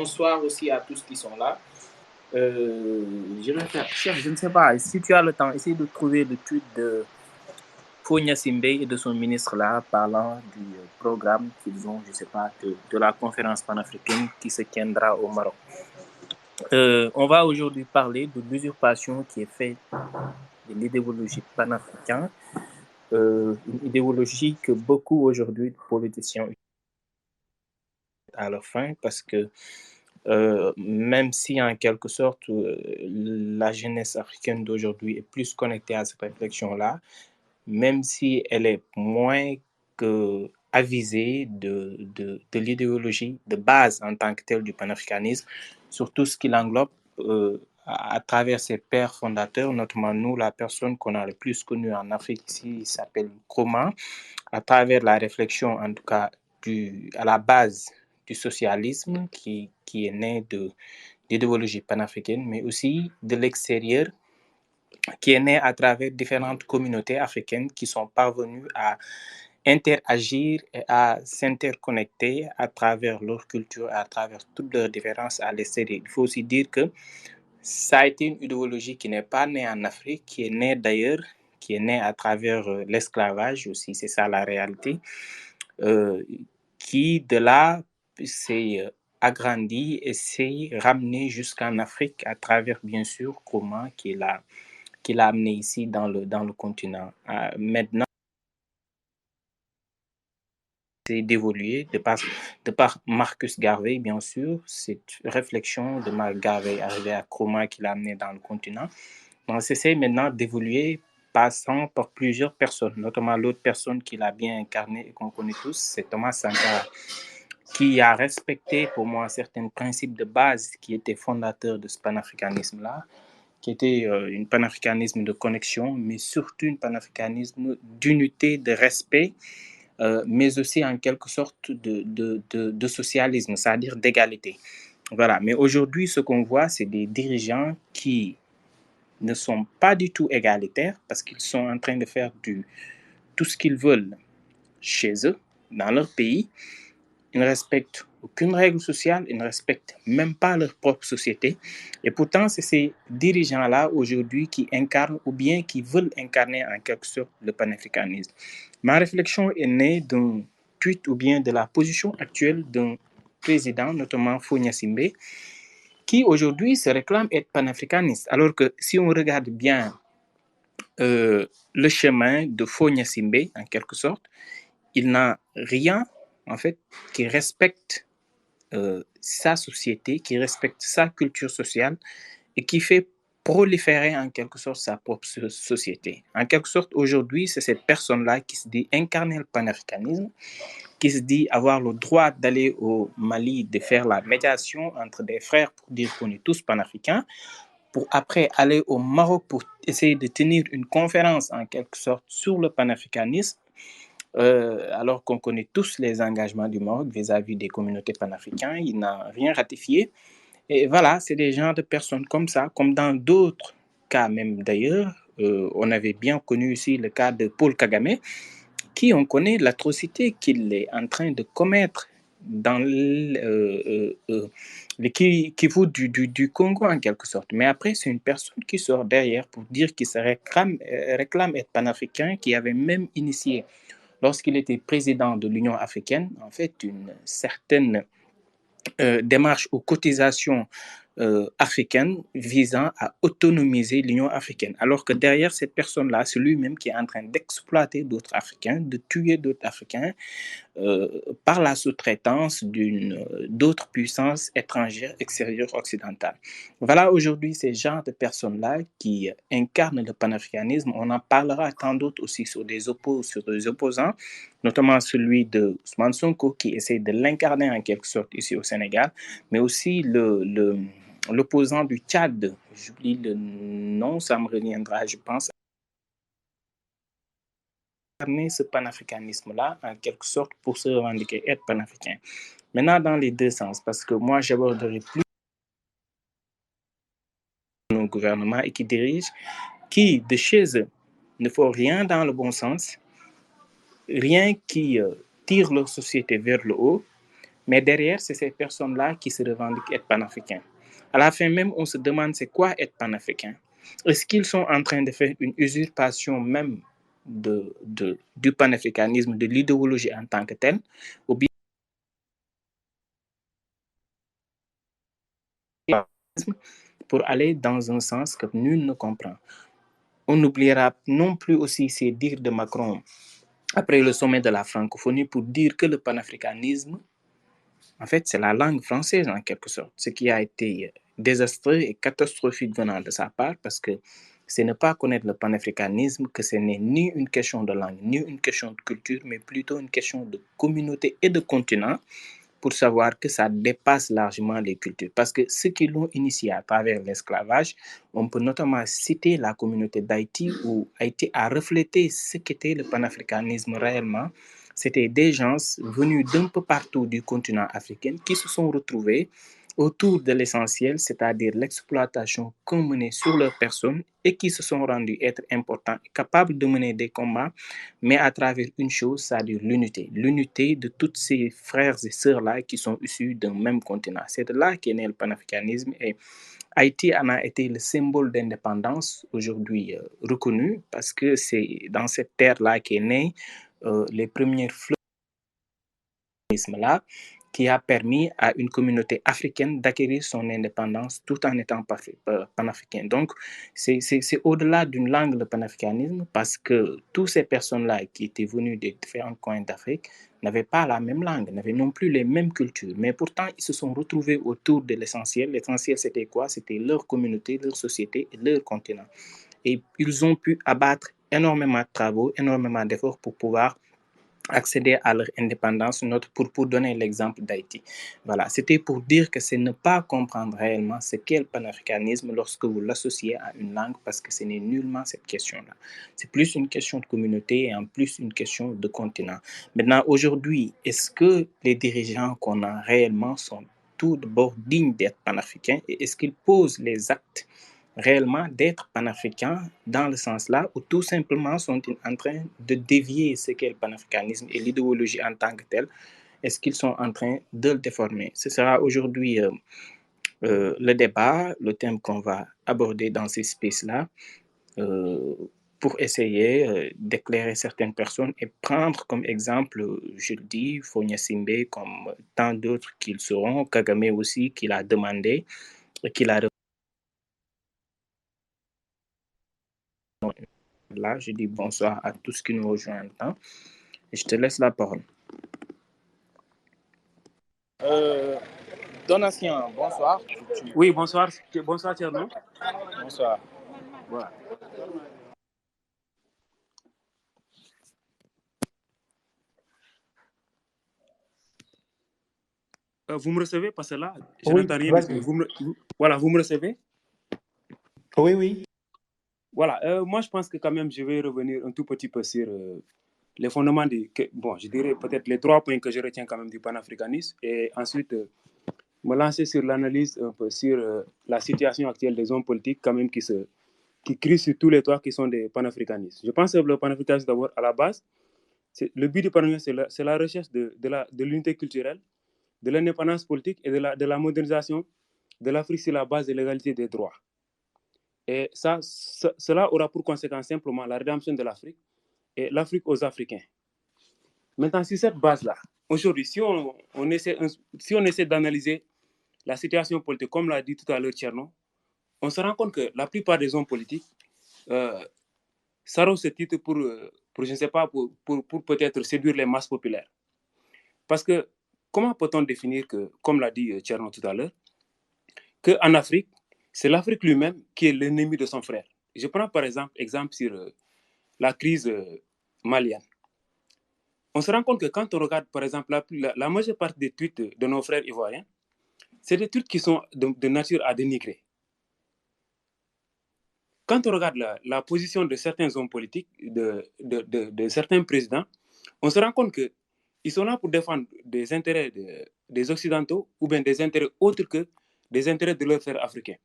bonsoir aussi à tous qui sont là. Je vais faire, chef, je ne sais pas, si tu as le temps, essaye de trouver le tweet de Fogna Simbe et de son ministre là, parlant du programme qu'ils ont, je ne sais pas, de la conférence panafricaine qui se tiendra au Maroc. On va aujourd'hui parler de l'usurpation qui est faite de l'idéologie panafricaine, une idéologie que beaucoup aujourd'hui de politiciens à leur fin parce que même si en quelque sorte la jeunesse africaine d'aujourd'hui est plus connectée à cette réflexion-là, même si elle est moins que avisée de l'idéologie de base en tant que telle du panafricanisme, sur tout ce qui l'englobe à travers ses pères fondateurs, notamment nous, la personne qu'on a le plus connue en Afrique ici, il s'appelle Nkrumah, à travers la réflexion en tout cas à la base du socialisme qui est né d'idéologie panafricaine, mais aussi de l'extérieur, qui est né à travers différentes communautés africaines qui sont parvenues à interagir et à s'interconnecter à travers leur culture, à travers toutes leurs différences à l'extérieur. Il faut aussi dire que ça a été une idéologie qui n'est pas née en Afrique, qui est née d'ailleurs, qui est née à travers l'esclavage aussi, c'est ça la réalité, qui de là s'est agrandi et s'est ramené jusqu'en Afrique à travers bien sûr Nkrumah qui l'a amené ici dans le continent. Maintenant, c'est d'évoluer de par Marcus Garvey, bien sûr, cette réflexion de Marcus Garvey arrivée à Nkrumah qui l'a amené dans le continent. On essaie maintenant d'évoluer passant par plusieurs personnes, notamment l'autre personne qui l'a bien incarné et qu'on connaît tous, c'est Thomas Sankara, qui a respecté pour moi certains principes de base qui étaient fondateurs de ce panafricanisme-là, qui était un panafricanisme de connexion, mais surtout un panafricanisme d'unité, de respect, mais aussi en quelque sorte de socialisme, c'est-à-dire d'égalité. Voilà. Mais aujourd'hui, ce qu'on voit, c'est des dirigeants qui ne sont pas du tout égalitaires parce qu'ils sont en train de faire tout ce qu'ils veulent chez eux, dans leur pays. Ils ne respectent aucune règle sociale, ils ne respectent même pas leur propre société. Et pourtant, c'est ces dirigeants-là aujourd'hui qui incarnent ou bien qui veulent incarner en quelque sorte le panafricanisme. Ma réflexion est née d'un tweet ou bien de la position actuelle d'un président, notamment Fogna Simbe, qui aujourd'hui se réclame être panafricaniste. Alors que si on regarde bien le chemin de Fogna Simbe, en quelque sorte, il n'a rien, en fait, qui respecte sa société, qui respecte sa culture sociale et qui fait proliférer en quelque sorte sa propre société. En quelque sorte, aujourd'hui, c'est cette personne-là qui se dit incarner le panafricanisme, qui se dit avoir le droit d'aller au Mali, de faire la médiation entre des frères pour dire qu'on est tous panafricains, pour après aller au Maroc pour essayer de tenir une conférence en quelque sorte sur le panafricanisme, alors qu'on connaît tous les engagements du Maroc vis-à-vis des communautés panafricaines. Il n'a rien ratifié. Et voilà, c'est des genres de personnes comme ça, comme dans d'autres cas même d'ailleurs. On avait bien connu ici le cas de Paul Kagame, qui on connaît l'atrocité qu'il est en train de commettre dans le Kivu du Congo en quelque sorte. Mais après, c'est une personne qui sort derrière pour dire qu'il se réclame être panafricain, qui avait même initié, lorsqu'il était président de l'Union africaine, en fait, une certaine démarche aux cotisations africaines visant à autonomiser l'Union africaine. Alors que derrière cette personne-là, c'est lui-même qui est en train d'exploiter d'autres Africains, de tuer d'autres Africains par la sous-traitance d'autres puissances étrangères, extérieures, occidentales. Voilà aujourd'hui ces genres de personnes-là qui incarnent le panafricanisme. On en parlera tant d'autres aussi sur des opposants, notamment celui de Ousmane Sonko qui essaie de l'incarner en quelque sorte ici au Sénégal, mais aussi l'opposant du Tchad, j'oublie le nom, ça me reviendra, je pense, ce panafricanisme-là, en quelque sorte, pour se revendiquer, être panafricain. Maintenant, dans les deux sens, parce que moi, j'aborderai plus nos gouvernements et qui dirigent, qui, de chez eux, ne font rien dans le bon sens, rien qui tire leur société vers le haut, Mais derrière, c'est ces personnes-là qui se revendiquent être panafricains. À la fin même, on se demande c'est quoi être panafricain. Est-ce qu'ils sont en train de faire une usurpation même du panafricanisme, de l'idéologie en tant que telle, ou bien pour aller dans un sens que nul ne comprend. On n'oubliera non plus aussi ces dires de Macron après le sommet de la francophonie pour dire que le panafricanisme, en fait, c'est la langue française en quelque sorte, ce qui a été désastreux et catastrophique venant de sa part parce que c'est ne pas connaître le panafricanisme que ce n'est ni une question de langue, ni une question de culture, mais plutôt une question de communauté et de continent pour savoir que ça dépasse largement les cultures. Parce que ceux qui l'ont initié à travers l'esclavage, on peut notamment citer la communauté d'Haïti où Haïti a reflété ce qu'était le panafricanisme réellement. C'était des gens venus d'un peu partout du continent africain qui se sont retrouvés autour de l'essentiel, c'est-à-dire l'exploitation qu'on menait sur leur personne et qui se sont rendus être importants, capables de mener des combats, mais à travers une chose, c'est-à-dire l'unité. L'unité de tous ces frères et sœurs-là qui sont issus d'un même continent. C'est de là qu'est né le panafricanisme et Haïti en a été le symbole d'indépendance aujourd'hui reconnu parce que c'est dans cette terre-là qu'est né les premières fleurs là qui a permis à une communauté africaine d'acquérir son indépendance tout en étant panafricain. Donc, c'est au-delà d'une langue le panafricanisme parce que toutes ces personnes-là qui étaient venues des différents coins d'Afrique n'avaient pas la même langue, n'avaient non plus les mêmes cultures, mais pourtant ils se sont retrouvés autour de l'essentiel. L'essentiel, c'était quoi? C'était leur communauté, leur société et leur continent. Et ils ont pu abattre énormément de travaux, énormément d'efforts pour pouvoir accéder à leur indépendance, pour donner l'exemple d'Haïti. Voilà, c'était pour dire que c'est ne pas comprendre réellement ce qu'est le panafricanisme lorsque vous l'associez à une langue, parce que ce n'est nullement cette question-là. C'est plus une question de communauté et en plus une question de continent. Maintenant, aujourd'hui, est-ce que les dirigeants qu'on a réellement sont tout d'abord dignes d'être panafricains et est-ce qu'ils posent les actes réellement d'être panafricains dans le sens là où tout simplement sont en train de dévier ce qu'est le panafricanisme et l'idéologie en tant que telle, est-ce qu'ils sont en train de le déformer? Ce sera aujourd'hui le débat, le thème qu'on va aborder dans ces spaces-là euh, pour essayer d'éclairer certaines personnes et prendre comme exemple, je le dis, Fonia Simbe comme tant d'autres qu'ils seront, Kagame aussi, qu'il a demandé, qu'il a là, je dis bonsoir à tous qui nous rejoignent maintenant. Et je te laisse la parole. Donatien, bonsoir. Oui, bonsoir. Bonsoir, Tierno. Bonsoir. Voilà. Vous me recevez? Parce que là, je n'entends rien. Voilà, vous me recevez? Oui, oui. Voilà, moi je pense que quand même je vais revenir un tout petit peu sur les fondements bon, je dirais peut-être les 3 points que je retiens quand même du panafricanisme et ensuite me lancer sur l'analyse un peu sur la situation actuelle des hommes politiques quand même qui crient sur tous les toits qui sont des panafricanistes. Je pense que le panafricanisme d'abord à la base, le but du panafricanisme c'est la recherche de l'unité culturelle, de l'indépendance politique et de la modernisation de l'Afrique sur la base de l'égalité des droits. Et cela aura pour conséquence simplement la rédemption de l'Afrique et l'Afrique aux Africains. Maintenant, sur cette base-là, aujourd'hui, si on essaie d'analyser la situation politique, comme l'a dit tout à l'heure Tcherno, on se rend compte que la plupart des hommes politiques s'arrogent ce titre pour je ne sais pas, pour peut-être séduire les masses populaires. Parce que comment peut-on définir que, comme l'a dit Tcherno tout à l'heure, qu'en Afrique, c'est l'Afrique lui-même qui est l'ennemi de son frère. Je prends par exemple sur la crise malienne. On se rend compte que quand on regarde par exemple la majeure partie des tweets de nos frères ivoiriens, c'est des tweets qui sont de nature à dénigrer. Quand on regarde la position de certains hommes politiques, de certains présidents, on se rend compte qu'ils sont là pour défendre des intérêts des Occidentaux ou bien des intérêts autres que des intérêts de leurs frères africains.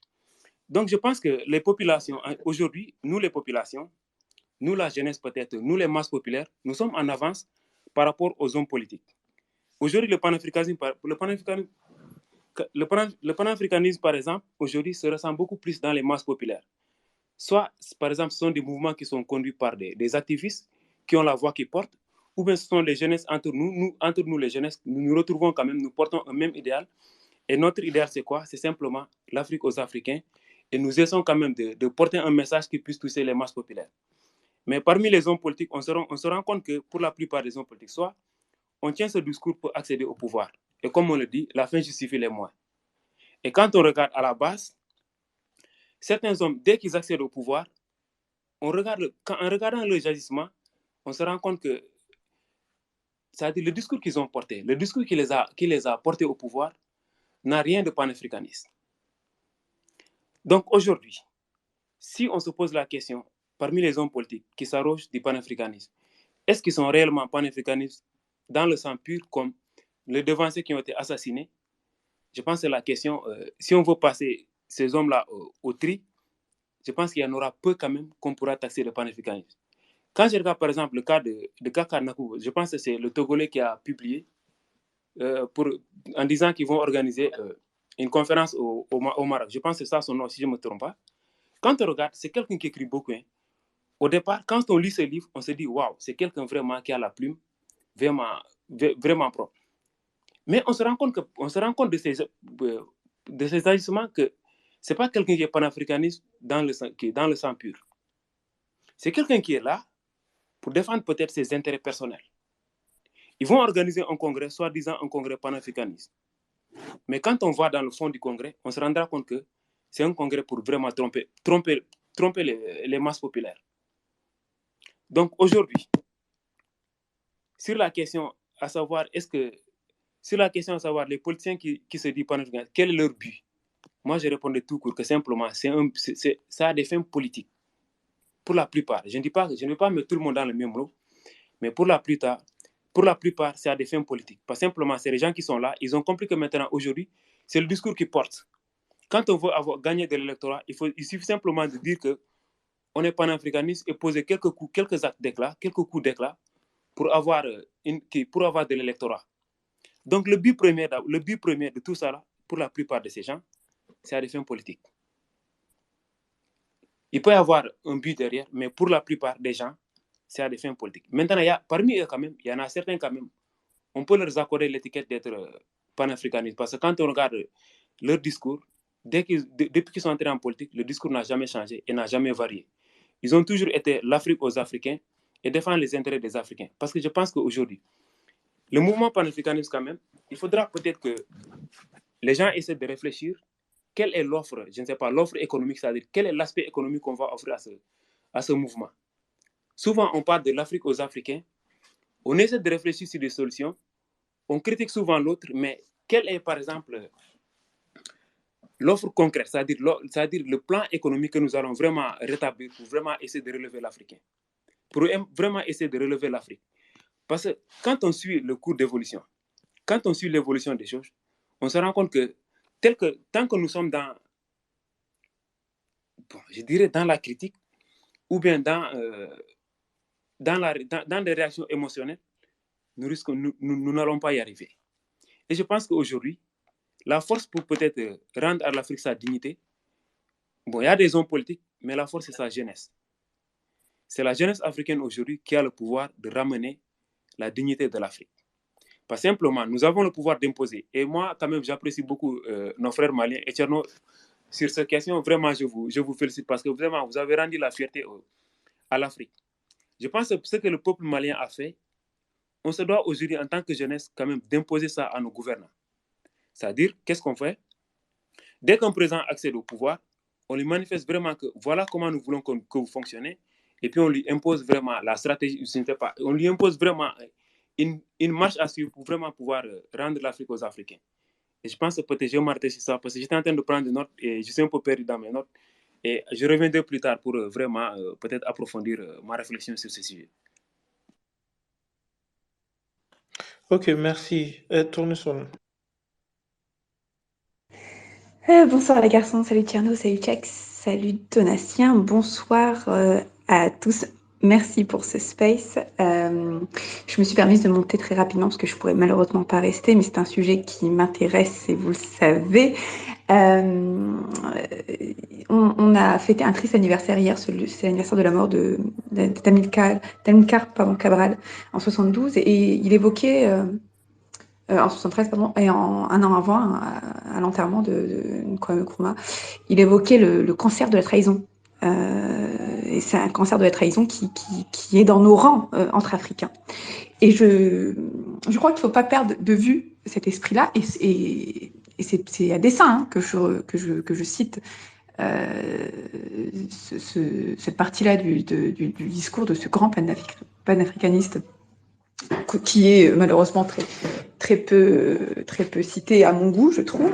Donc je pense que les populations, aujourd'hui, nous les populations, nous la jeunesse peut-être, nous les masses populaires, nous sommes en avance par rapport aux hommes politiques. Aujourd'hui, le panafricanisme, par exemple, aujourd'hui, se ressent beaucoup plus dans les masses populaires. Soit, par exemple, ce sont des mouvements qui sont conduits par des activistes qui ont la voix qui porte, ou bien ce sont les jeunesses entre nous les jeunesses, nous nous retrouvons quand même, nous portons un même idéal. Et notre idéal, c'est quoi? C'est simplement l'Afrique aux Africains. Et nous essayons quand même de porter un message qui puisse toucher les masses populaires. Mais parmi les hommes politiques, on se rend compte que pour la plupart des hommes politiques, soit on tient ce discours pour accéder au pouvoir. Et comme on le dit, la fin justifie les moyens. Et quand on regarde à la base, certains hommes, dès qu'ils accèdent au pouvoir, en regardant leur agissement, on se rend compte que c'est-à-dire le discours qu'ils ont porté, le discours qui les a portés au pouvoir, n'a rien de panafricaniste. Donc aujourd'hui, si on se pose la question, parmi les hommes politiques qui s'arrogent du panafricanisme, est-ce qu'ils sont réellement panafricanistes dans le sang pur comme les devanciers qui ont été assassinés? Je pense que la question, si on veut passer ces hommes-là au tri, je pense qu'il y en aura peu quand même qu'on pourra taxer de panafricanisme. Quand je regarde par exemple le cas de Kaka Nakou, je pense que c'est le Togolais qui a publié en disant qu'ils vont organiser une conférence au Maroc. Je pense que c'est ça son nom, si je ne me trompe pas. Quand on regarde, c'est quelqu'un qui écrit beaucoup. Hein. Au départ, quand on lit ce livre, on se dit waouh, c'est quelqu'un vraiment qui a la plume vraiment propre. Mais on se rend compte de ces agissements que ce n'est pas quelqu'un qui est panafricaniste qui est dans le sang pur. C'est quelqu'un qui est là pour défendre peut-être ses intérêts personnels. Ils vont organiser un congrès, soi-disant un congrès panafricaniste. Mais quand on va dans le fond du congrès, on se rendra compte que c'est un congrès pour vraiment tromper les masses populaires. Donc aujourd'hui, sur la question à savoir, les politiciens qui se disent panafricanistes, quel est leur but? Moi, je répondais tout court que simplement, ça a des fins politiques. Pour la plupart, je ne vais pas mettre tout le monde dans le même lot, mais pour la plupart, c'est à des fins politiques. Pas simplement, c'est les gens qui sont là, ils ont compris que maintenant, aujourd'hui, c'est le discours qui porte. Quand on veut gagner de l'électorat, il suffit simplement de dire qu'on est panafricaniste et poser quelques actes d'éclat, quelques coups d'éclat pour avoir de l'électorat. Donc, le but premier de tout ça, là, pour la plupart de ces gens, c'est à des fins politiques. Il peut y avoir un but derrière, mais pour la plupart des gens, c'est à des fins politiques. Maintenant, parmi eux, quand même, il y en a certains quand même, on peut leur accorder l'étiquette d'être panafricanistes. Parce que quand on regarde leur discours, depuis qu'ils sont entrés en politique, le discours n'a jamais changé et n'a jamais varié. Ils ont toujours été l'Afrique aux Africains et défendre les intérêts des Africains. Parce que je pense qu'aujourd'hui, le mouvement panafricaniste, quand même, il faudra peut-être que les gens essaient de réfléchir quelle est l'offre, je ne sais pas, l'offre économique, c'est-à-dire quel est l'aspect économique qu'on va offrir à ce mouvement. Souvent, on parle de l'Afrique aux Africains, on essaie de réfléchir sur des solutions, on critique souvent l'autre, mais quelle est, par exemple, l'offre concrète, c'est-à-dire le plan économique que nous allons vraiment rétablir pour vraiment essayer de relever l'Africain, pour vraiment essayer de relever l'Afrique. Parce que quand on suit le cours d'évolution, quand on suit l'évolution des choses, on se rend compte que tant que nous sommes dans la critique, ou bien dans des réactions émotionnelles, nous n'allons pas y arriver. Et je pense qu'aujourd'hui, la force pour peut-être rendre à l'Afrique sa dignité, il y a des hommes politiques, mais la force, c'est sa jeunesse. C'est la jeunesse africaine aujourd'hui qui a le pouvoir de ramener la dignité de l'Afrique. Pas simplement, nous avons le pouvoir d'imposer. Et moi, quand même, j'apprécie beaucoup nos frères maliens. Et Tcherno, sur cette question, vraiment, je vous félicite parce que vraiment, vous avez rendu la fierté à l'Afrique. Je pense que ce que le peuple malien a fait, on se doit aujourd'hui, en tant que jeunesse, quand même, d'imposer ça à nos gouvernants. C'est-à-dire, qu'est-ce qu'on fait? Dès qu'un président accède au pouvoir, on lui manifeste vraiment que voilà comment nous voulons que vous fonctionnez, et puis on lui impose vraiment la stratégie, je ne sais pas, on lui impose vraiment une marche à suivre pour vraiment pouvoir rendre l'Afrique aux Africains. Et je pense que peut-être je vais m'arrêter sur ça, parce que j'étais en train de prendre des notes, et je suis un peu perdu dans mes notes, et je reviendrai plus tard pour vraiment peut-être approfondir ma réflexion sur ce sujet. Ok, merci. Tournesol. Bonsoir les garçons, salut Tierno, salut Chex, salut Donatien, bonsoir à tous. Merci pour ce space. Je me suis permise de monter très rapidement parce que je pourrais malheureusement pas rester, mais c'est un sujet qui m'intéresse et vous le savez. On a fêté un triste anniversaire hier, c'est l'anniversaire de la mort d'Amilcar Cabral en 72, et il évoquait en 73, pardon, et un an avant, à l'enterrement de Nkrumah, il évoquait le cancer de la trahison. Et c'est un cancer de la trahison qui est dans nos rangs entre Africains. Et je crois qu'il ne faut pas perdre de vue cet esprit-là, et c'est à dessein hein, que je cite cette partie-là du discours de ce grand panafricaniste qui est malheureusement très peu cité à mon goût, je trouve.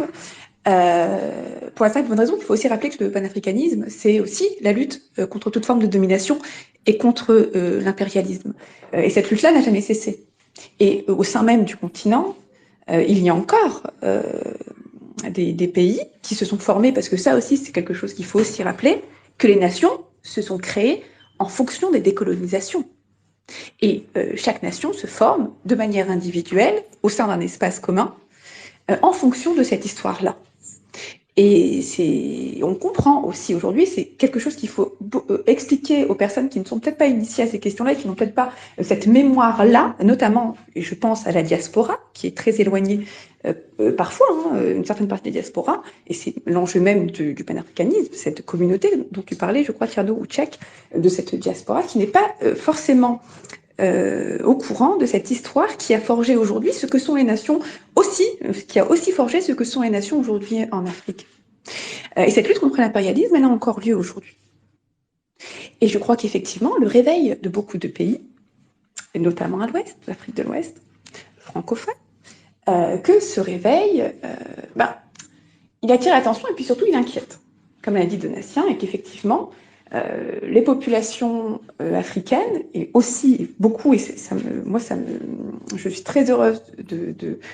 Pour la simple bonne raison qu'il faut aussi rappeler que le panafricanisme, c'est aussi la lutte contre toute forme de domination et contre l'impérialisme. Et cette lutte-là n'a jamais cessé. Et au sein même du continent, il y a encore des pays qui se sont formés, parce que ça aussi, c'est quelque chose qu'il faut aussi rappeler, que les nations se sont créées en fonction des décolonisations. Et chaque nation se forme de manière individuelle au sein d'un espace commun en fonction de cette histoire-là. Et on comprend aussi aujourd'hui, c'est quelque chose qu'il faut expliquer aux personnes qui ne sont peut-être pas initiées à ces questions-là et qui n'ont peut-être pas cette mémoire-là, notamment, et je pense à la diaspora, qui est très éloignée parfois, hein, une certaine partie des diasporas, et c'est l'enjeu même du panafricanisme, cette communauté dont tu parlais, je crois, Tierno ou Tchèque, de cette diaspora, qui n'est pas forcément au courant de cette histoire qui a forgé aujourd'hui ce que sont les nations aussi, qui a aussi forgé ce que sont les nations aujourd'hui en Afrique. Et cette lutte contre l'impérialisme, elle a encore lieu aujourd'hui. Et je crois qu'effectivement, le réveil de beaucoup de pays, et notamment à l'Ouest, l'Afrique de l'Ouest, francophone, que ce réveil, il attire l'attention et puis surtout il inquiète, comme l'a dit Donatien, et qu'effectivement, les populations africaines, et aussi beaucoup, et je suis très heureuse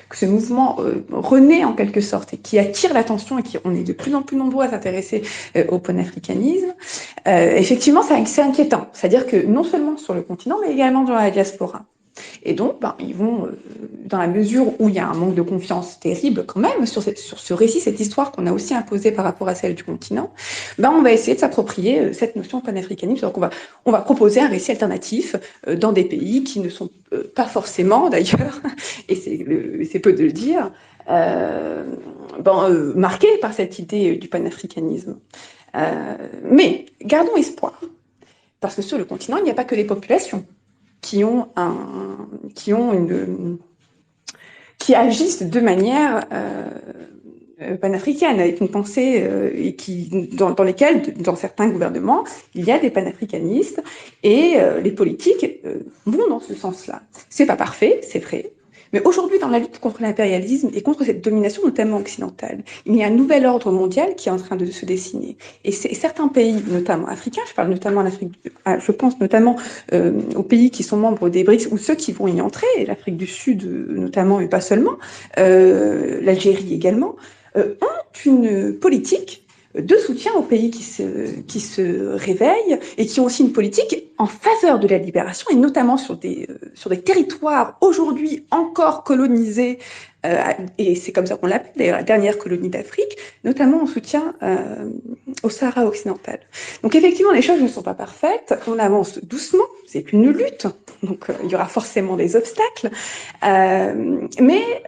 que ce mouvement renaît en quelque sorte, et qui attire l'attention, et on est de plus en plus nombreux à s'intéresser au panafricanisme. Effectivement, c'est inquiétant. C'est-à-dire que non seulement sur le continent, mais également dans la diaspora. Et donc, ils vont, dans la mesure où il y a un manque de confiance terrible quand même sur ce récit, cette histoire qu'on a aussi imposée par rapport à celle du continent, on va essayer de s'approprier cette notion panafricaniste. Donc, on va proposer un récit alternatif dans des pays qui ne sont pas forcément, d'ailleurs, et c'est peu de le dire, marqués par cette idée du panafricanisme. Mais gardons espoir, parce que sur le continent, il n'y a pas que les populations qui agissent de manière panafricaine, avec une pensée dans lesquelles, dans certains gouvernements, il y a des panafricanistes, et les politiques vont dans ce sens-là. C'est pas parfait, c'est vrai. Mais aujourd'hui, dans la lutte contre l'impérialisme et contre cette domination, notamment occidentale, il y a un nouvel ordre mondial qui est en train de se dessiner. Et certains pays, notamment africains, je pense notamment aux pays qui sont membres des BRICS ou ceux qui vont y entrer, l'Afrique du Sud notamment, et pas seulement, l'Algérie également, ont une politique de soutien aux pays qui se réveillent, et qui ont aussi une politique en faveur de la libération, et notamment sur des territoires aujourd'hui encore colonisés, et c'est comme ça qu'on l'appelle d'ailleurs, la dernière colonie d'Afrique, notamment en soutien au Sahara occidental. Donc effectivement, les choses ne sont pas parfaites, on avance doucement, c'est une lutte, donc il y aura forcément des obstacles, mais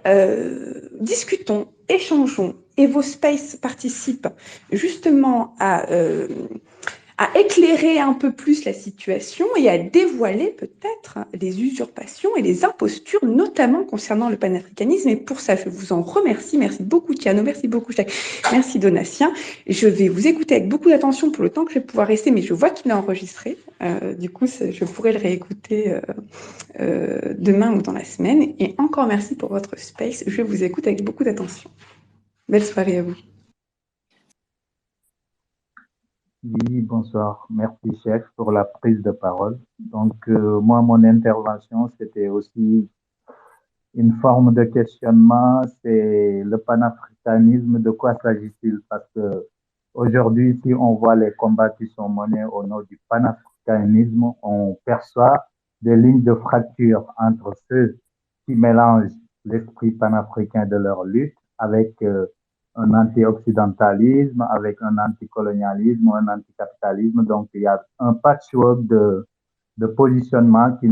discutons, échangeons, et vos spaces participent justement à éclairer un peu plus la situation et à dévoiler peut-être les usurpations et les impostures, notamment concernant le panafricanisme. Et pour ça, je vous en remercie. Merci beaucoup, Tiano. Merci beaucoup, Jacques. Merci, Donatien. Je vais vous écouter avec beaucoup d'attention pour le temps que je vais pouvoir rester, mais je vois qu'il est enregistré. Du coup, je pourrai le réécouter demain ou dans la semaine. Et encore merci pour votre space. Je vous écoute avec beaucoup d'attention. Belle soirée à vous. Oui, bonsoir. Merci, chef, pour la prise de parole. Donc, moi, mon intervention, c'était aussi une forme de questionnement. C'est le panafricanisme, de quoi s'agit-il? Parce que aujourd'hui, si on voit les combats qui sont menés au nom du panafricanisme, on perçoit des lignes de fracture entre ceux qui mélangent l'esprit panafricain de leur lutte avec un anti-occidentalisme, avec un anticolonialisme, un anticapitalisme. Donc, il y a un patchwork de positionnement qui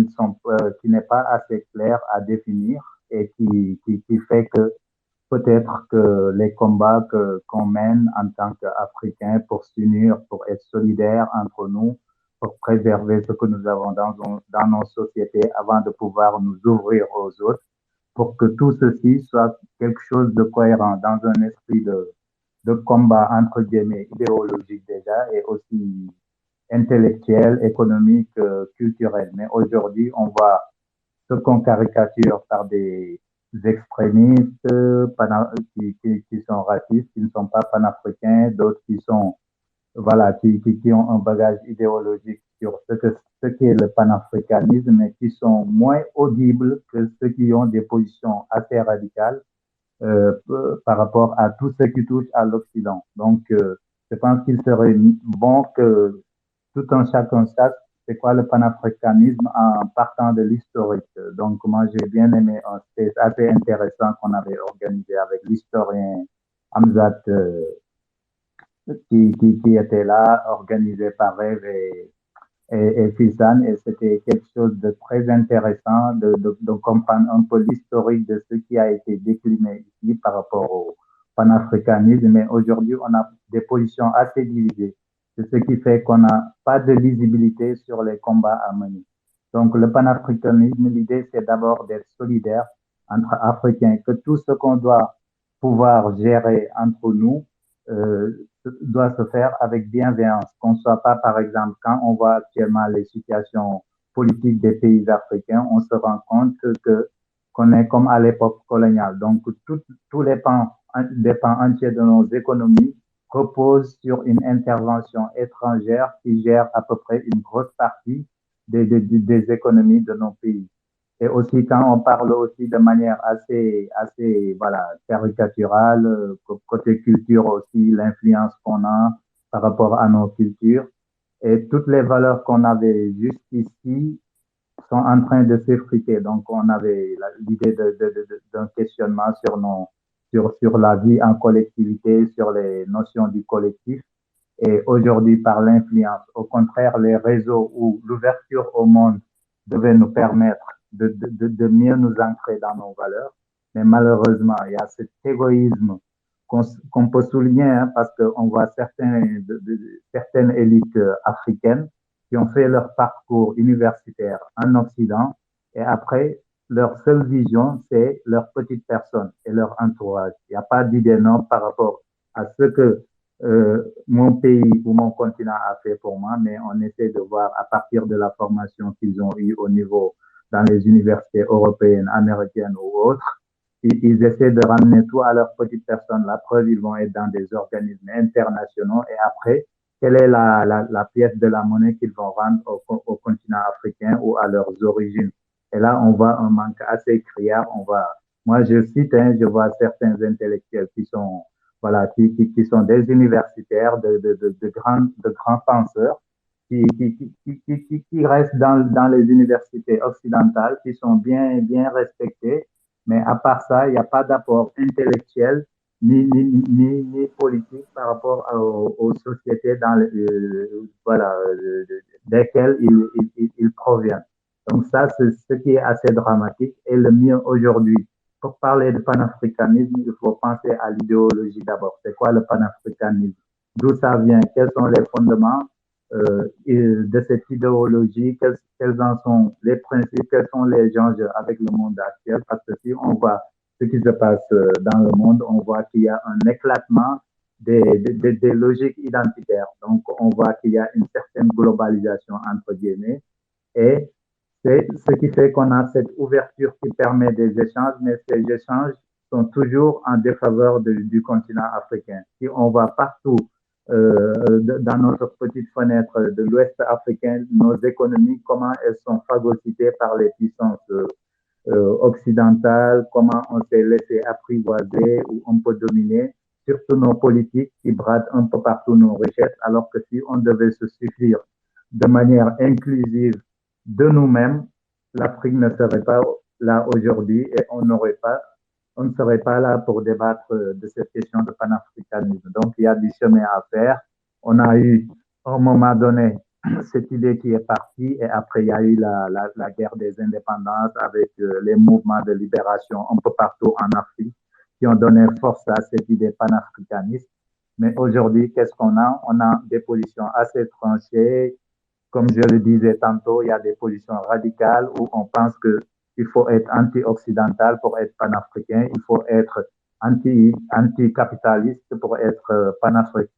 n'est pas assez clair à définir et qui fait que peut-être que les combats qu'on mène en tant qu'Africains pour s'unir, pour être solidaires entre nous, pour préserver ce que nous avons dans nos sociétés avant de pouvoir nous ouvrir aux autres, pour que tout ceci soit quelque chose de cohérent dans un esprit de combat, entre guillemets, idéologique déjà, et aussi intellectuel, économique, culturel. Mais aujourd'hui, on voit ce qu'on caricature par des extrémistes qui sont racistes, qui ne sont pas panafricains, d'autres qui sont, voilà, qui ont un bagage idéologique sur ce qui est le panafricanisme, mais qui sont moins audibles que ceux qui ont des positions assez radicales euh, par rapport à tout ce qui touche à l'Occident. Donc, je pense qu'il serait bon que tout un chacun sache c'est quoi le panafricanisme en partant de l'historique. Donc, moi, j'ai bien aimé un space assez intéressant qu'on avait organisé avec l'historien Hamzat qui était là, organisé par Rêve et Fisan, et c'était quelque chose de très intéressant de comprendre un peu l'historique de ce qui a été décliné ici par rapport au panafricanisme. Mais aujourd'hui, on a des positions assez divisées. C'est ce qui fait qu'on n'a pas de lisibilité sur les combats à mener. Donc, le panafricanisme, l'idée, c'est d'abord d'être solidaire entre Africains, que tout ce qu'on doit pouvoir gérer entre nous, doit se faire avec bienveillance, qu'on ne soit pas, par exemple, quand on voit actuellement les situations politiques des pays africains, on se rend compte qu'on est comme à l'époque coloniale. Donc, tous des pans entiers de nos économies reposent sur une intervention étrangère qui gère à peu près une grosse partie des économies de nos pays. Et aussi, quand on parle aussi de manière assez, voilà, caricaturale, côté culture aussi, l'influence qu'on a par rapport à nos cultures. Et toutes les valeurs qu'on avait jusqu'ici sont en train de s'effriter. Donc, on avait l'idée d'un questionnement sur la vie en collectivité, sur les notions du collectif. Et aujourd'hui, par l'influence, au contraire, les réseaux ou l'ouverture au monde devaient nous permettre de mieux nous ancrer dans nos valeurs. Mais malheureusement, il y a cet égoïsme qu'on peut souligner hein, parce qu'on voit certaines élites africaines qui ont fait leur parcours universitaire en Occident et après, leur seule vision, c'est leur petite personne et leur entourage. Il n'y a pas d'idée non par rapport à ce que mon pays ou mon continent a fait pour moi, mais on essaie de voir à partir de la formation qu'ils ont eue au niveau dans les universités européennes, américaines ou autres. Ils essaient de ramener tout à leur petite personne. La preuve, ils vont être dans des organismes internationaux et après, quelle est la pièce de la monnaie qu'ils vont rendre au continent africain ou à leurs origines. Et là, on voit un manque assez criard. Moi, je cite, hein, je vois certains intellectuels qui sont voilà, qui sont des universitaires, de grands penseurs, qui restent dans les universités occidentales, qui sont bien respectés, mais à part ça, il n'y a pas d'apport intellectuel ni politique par rapport aux sociétés voilà, desquelles ils proviennent. Donc ça, c'est ce qui est assez dramatique. Et le mieux aujourd'hui, pour parler de panafricanisme, il faut penser à l'idéologie d'abord. C'est quoi le panafricanisme? D'où ça vient? Quels sont les fondements de cette idéologie? Quels en sont les principes? Quels sont les enjeux avec le monde actuel? Parce que si on voit ce qui se passe dans le monde, on voit qu'il y a un éclatement des logiques identitaires. Donc, on voit qu'il y a une certaine globalisation, entre guillemets, et c'est ce qui fait qu'on a cette ouverture qui permet des échanges, mais ces échanges sont toujours en défaveur du continent africain. Si on va partout dans notre petite fenêtre de l'Ouest africain, nos économies, comment elles sont phagocytées par les puissances occidentales, comment on s'est laissé apprivoiser ou on peut dominer, surtout nos politiques qui bradent un peu partout nos richesses, alors que si on devait se suffire de manière inclusive de nous-mêmes, l'Afrique ne serait pas là aujourd'hui et on ne serait pas là pour débattre de cette question de panafricanisme. Donc, il y a du chemin à faire. On a eu, à un moment donné, cette idée qui est partie et après, il y a eu la guerre des indépendances avec les mouvements de libération un peu partout en Afrique qui ont donné force à cette idée panafricaniste. Mais aujourd'hui, qu'est-ce qu'on a? On a des positions assez tranchées. Comme je le disais tantôt, il y a des positions radicales où on pense qu'il faut être anti-occidental pour être panafricain, il faut être anti-capitaliste pour être panafricain.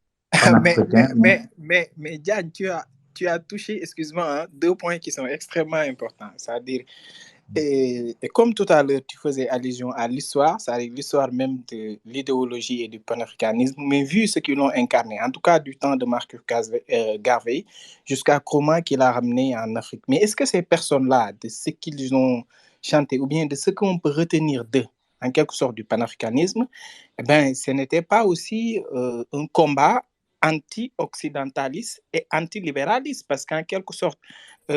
Mais Diane, tu as touché, excuse-moi, hein, deux points qui sont extrêmement importants. C'est-à-dire, et comme tout à l'heure, tu faisais allusion à l'histoire, c'est-à-dire l'histoire même de l'idéologie et du panafricanisme, mais vu ce qu'ils l'ont incarné, en tout cas du temps de Marcus Garvey jusqu'à Nkrumah qui l'a ramené en Afrique. Mais est-ce que ces personnes-là, de ce qu'ils ont chanté, ou bien de ce qu'on peut retenir d'eux, en quelque sorte du panafricanisme, eh ben, ce n'était pas aussi un combat anti-occidentaliste et anti-libéraliste, parce qu'en quelque sorte,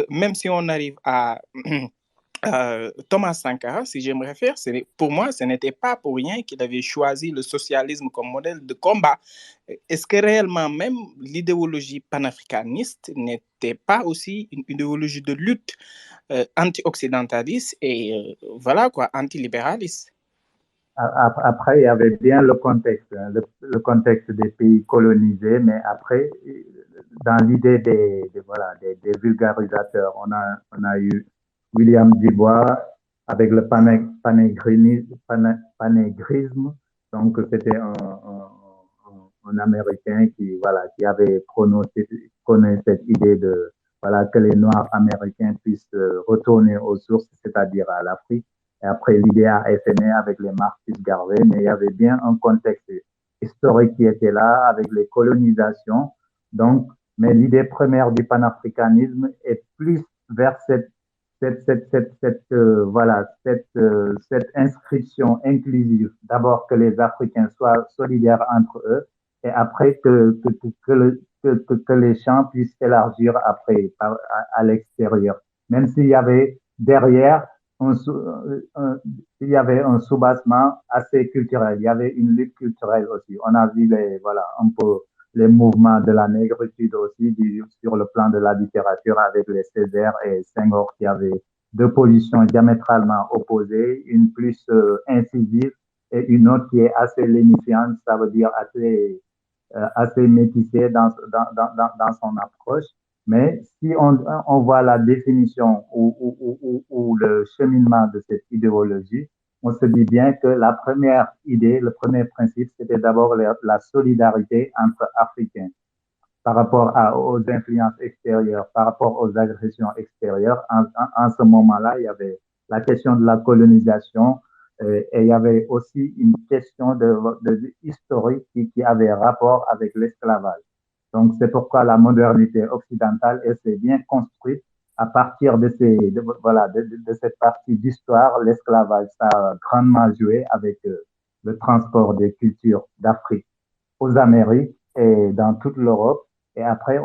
même si on arrive à Thomas Sankara, si je me réfère, pour moi, ce n'était pas pour rien qu'il avait choisi le socialisme comme modèle de combat. Est-ce que réellement même l'idéologie panafricaniste n'était pas aussi une idéologie de lutte anti-occidentaliste et voilà quoi, anti-libéraliste? Après, il y avait bien le contexte, hein, le contexte des pays colonisés, mais après, dans l'idée des vulgarisateurs, on a eu William Dubois avec le panégrisme. Donc, c'était un Américain qui avait prôné cette idée de, que les Noirs américains puissent retourner aux sources, c'est-à-dire à l'Afrique. Et après, l'idée a été née avec les Marcus Garvey, mais il y avait bien un contexte historique qui était là avec les colonisations. Donc, mais l'idée première du panafricanisme est plus vers cette inscription inclusive. D'abord que les Africains soient solidaires entre eux et après que les champs puissent s'élargir après à l'extérieur. Même s'il y avait derrière il y avait un soubassement assez culturel. Il y avait une lutte culturelle aussi. On a vu un peu les mouvements de la négritude aussi sur le plan de la littérature avec les Césaire et Senghor qui avaient deux positions diamétralement opposées, une plus incisive et une autre qui est assez lénifiante, ça veut dire assez métissée dans son approche. Mais si on voit la définition ou le cheminement de cette idéologie, on se dit bien que la première idée, le premier principe, c'était d'abord la solidarité entre Africains par rapport aux influences extérieures, par rapport aux agressions extérieures. En ce moment-là, il y avait la question de la colonisation et il y avait aussi une question historique qui avait rapport avec l'esclavage. Donc, c'est pourquoi la modernité occidentale, elle s'est bien construite à partir de cette partie d'histoire. L'esclavage, ça a grandement joué avec le transport des cultures d'Afrique aux Amériques et dans toute l'Europe. Et après,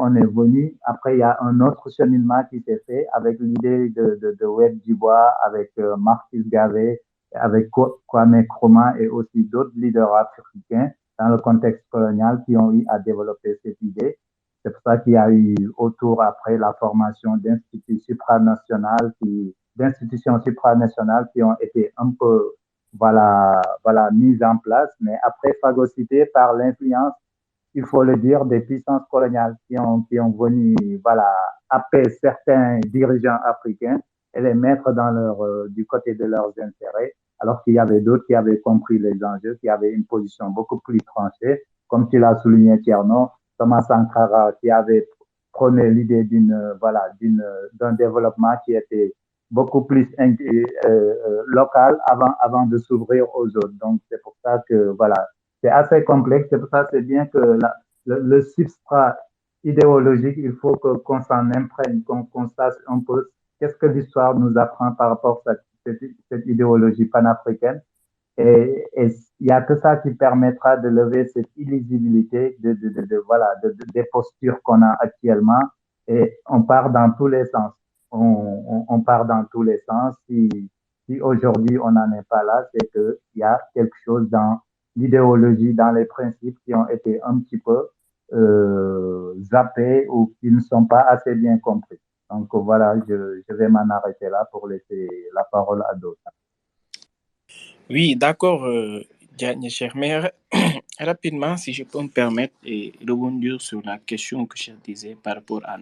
après, il y a un autre cheminement qui s'est fait avec l'idée de Webb Dubois, avec Marcus Garvey, avec Kwame Nkrumah et aussi d'autres leaders africains dans le contexte colonial qui ont eu à développer cette idée. C'est pour ça qu'il y a eu autour après la formation d'institutions supranationales qui ont été un peu mises en place, mais après phagocytées par l'influence, il faut le dire, des puissances coloniales qui ont venu happer certains dirigeants africains et les mettre du côté de leurs intérêts, alors qu'il y avait d'autres qui avaient compris les enjeux, qui avaient une position beaucoup plus tranchée, comme tu l'as souligné, Tierno, Thomas Sankara, qui avait prôné l'idée d'un développement qui était beaucoup plus local avant de s'ouvrir aux autres. Donc, c'est pour ça que, c'est assez complexe. C'est pour ça que c'est bien que le substrat idéologique, il faut qu'on s'en imprègne, qu'on sache un peu qu'est-ce que l'histoire nous apprend par rapport à cette idéologie panafricaine. Et il n'y a que ça qui permettra de lever cette illisibilité des postures qu'on a actuellement et on part dans tous les sens. On part dans tous les sens. Si aujourd'hui on n'en est pas là, c'est qu'il y a quelque chose dans l'idéologie, dans les principes qui ont été un petit peu zappés ou qui ne sont pas assez bien compris. Donc voilà, je vais m'en arrêter là pour laisser la parole à d'autres. Oui, d'accord, Diane Cher. Mais rapidement, si je peux me permettre et rebondir sur la question que je disais par rapport à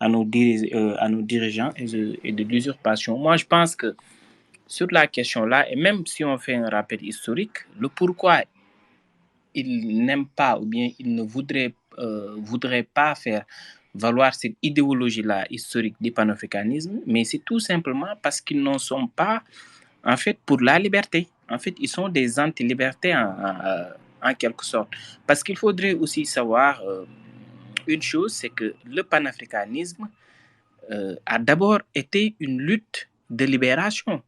nos dirigeants et de l'usurpation. Moi, je pense que sur la question-là, et même si on fait un rappel historique, le pourquoi ils n'aiment pas ou bien ils ne voudraient pas faire valoir cette idéologie-là historique du panafricanisme, mais c'est tout simplement parce qu'ils n'en sont pas, en fait, pour la liberté. En fait, ils sont des anti-libertés en quelque sorte. Parce qu'il faudrait aussi savoir une chose, c'est que le panafricanisme a d'abord été une lutte de libération,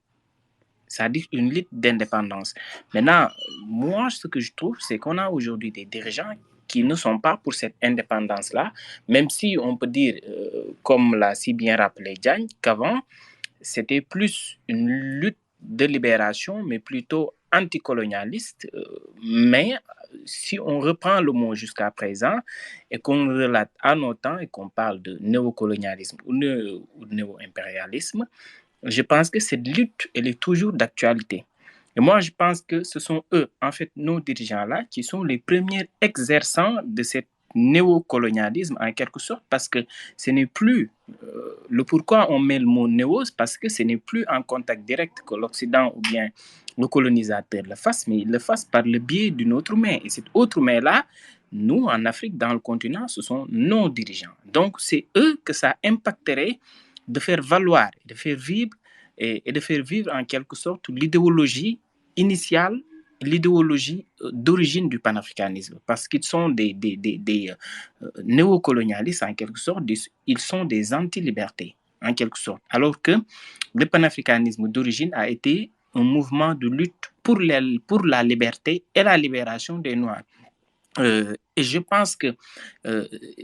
c'est-à-dire une lutte d'indépendance. Maintenant, moi, ce que je trouve, c'est qu'on a aujourd'hui des dirigeants qui ne sont pas pour cette indépendance-là, même si on peut dire, comme l'a si bien rappelé Diagne, qu'avant, c'était plus une lutte de libération, mais plutôt anticolonialiste. Mais si on reprend le mot jusqu'à présent et qu'on relate à nos temps et qu'on parle de néocolonialisme ou néo-impérialisme, je pense que cette lutte, elle est toujours d'actualité. Et moi, je pense que ce sont eux, en fait, nos dirigeants-là, qui sont les premiers exerçants de cette néocolonialisme en quelque sorte, parce que ce n'est plus le pourquoi on met le mot néo, parce que ce n'est plus en contact direct que l'Occident ou bien le colonisateur le fasse, mais il le fasse par le biais d'une autre main. Et cette autre main-là, nous, en Afrique, dans le continent, ce sont nos dirigeants. Donc, c'est eux que ça impacterait de faire valoir, de faire vivre et de faire vivre en quelque sorte l'idéologie initiale, l'idéologie d'origine du panafricanisme, parce qu'ils sont des néocolonialistes en quelque sorte, ils sont des anti-libertés en quelque sorte, alors que le panafricanisme d'origine a été un mouvement de lutte pour la liberté et la libération des Noirs. Et je pense que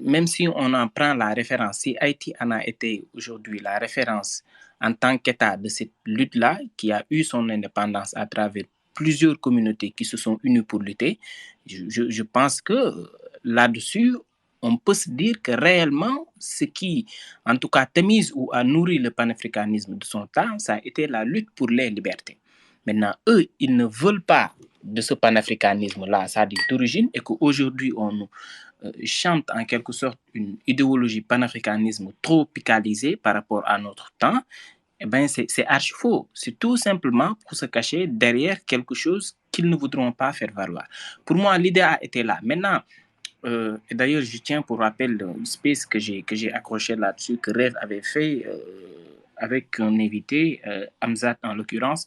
même si on en prend la référence, si Haïti en a été aujourd'hui la référence en tant qu'État de cette lutte-là, qui a eu son indépendance à travers plusieurs communautés qui se sont unies pour lutter, je pense que là-dessus, on peut se dire que réellement, ce qui, en tout cas, tamise ou a nourri le panafricanisme de son temps, ça a été la lutte pour les libertés. Maintenant, eux, ils ne veulent pas de ce panafricanisme-là, c'est-à-dire d'origine, et qu'aujourd'hui, on nous chante en quelque sorte une idéologie panafricanisme tropicalisée par rapport à notre temps, eh bien, c'est archi faux. C'est tout simplement pour se cacher derrière quelque chose qu'ils ne voudront pas faire valoir. Pour moi, l'idée a été là. Maintenant, et d'ailleurs, je tiens pour rappel le space que j'ai accroché là-dessus, que Rêve avait fait avec un invité, Hamzat en l'occurrence,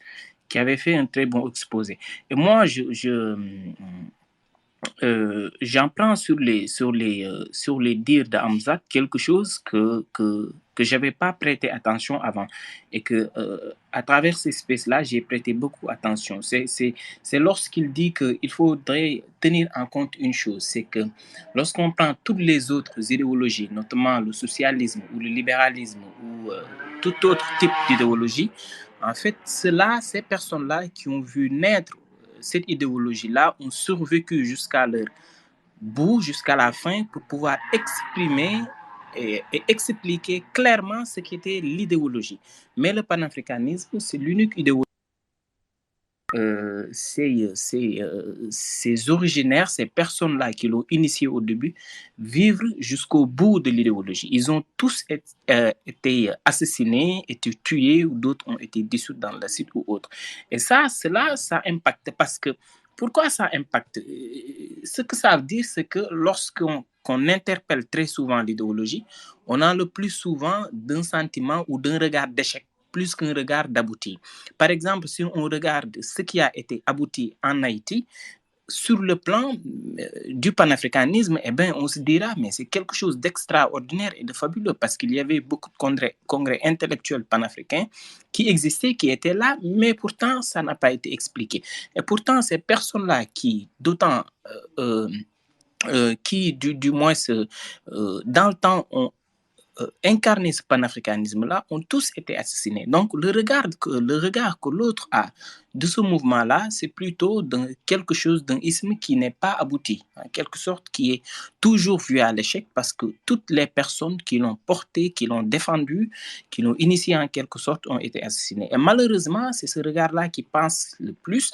qui avait fait un très bon exposé. Et moi, j'en prends sur les dires de Hamzat quelque chose que j'avais pas prêté attention avant et que à travers ces espèces-là, j'ai prêté beaucoup attention. C'est lorsqu'il dit qu'il faudrait tenir en compte une chose, c'est que lorsqu'on prend toutes les autres idéologies, notamment le socialisme ou le libéralisme ou tout autre type d'idéologie, en fait, ces personnes-là qui ont vu naître cette idéologie-là ont survécu jusqu'à leur bout, jusqu'à la fin, pour pouvoir exprimer et expliquer clairement ce qu'était l'idéologie. Mais le panafricanisme, c'est l'unique idéologie. Ces originaires, ces personnes-là qui l'ont initié au début, vivre jusqu'au bout de l'idéologie. Ils ont tous été assassinés, été tués, ou d'autres ont été dissous dans le site ou autre. Et ça impacte parce que, pourquoi ça impacte? Ce que ça veut dire, c'est que lorsqu'on interpelle très souvent l'idéologie, on a le plus souvent d'un sentiment ou d'un regard d'échec, plus qu'un regard d'abouti. Par exemple, si on regarde ce qui a été abouti en Haïti, sur le plan du panafricanisme, eh ben, on se dira, mais c'est quelque chose d'extraordinaire et de fabuleux parce qu'il y avait beaucoup de congrès intellectuels panafricains qui existaient, qui étaient là, mais pourtant, ça n'a pas été expliqué. Et pourtant, ces personnes-là qui, d'autant, qui du moins, dans le temps, ont incarné ce panafricanisme-là ont tous été assassinés. Donc le regard que l'autre a de ce mouvement-là, c'est plutôt quelque chose d'un isme qui n'est pas abouti, en quelque sorte, qui est toujours vu à l'échec parce que toutes les personnes qui l'ont porté, qui l'ont défendu, qui l'ont initié en quelque sorte ont été assassinées. Et malheureusement, c'est ce regard-là qui pense le plus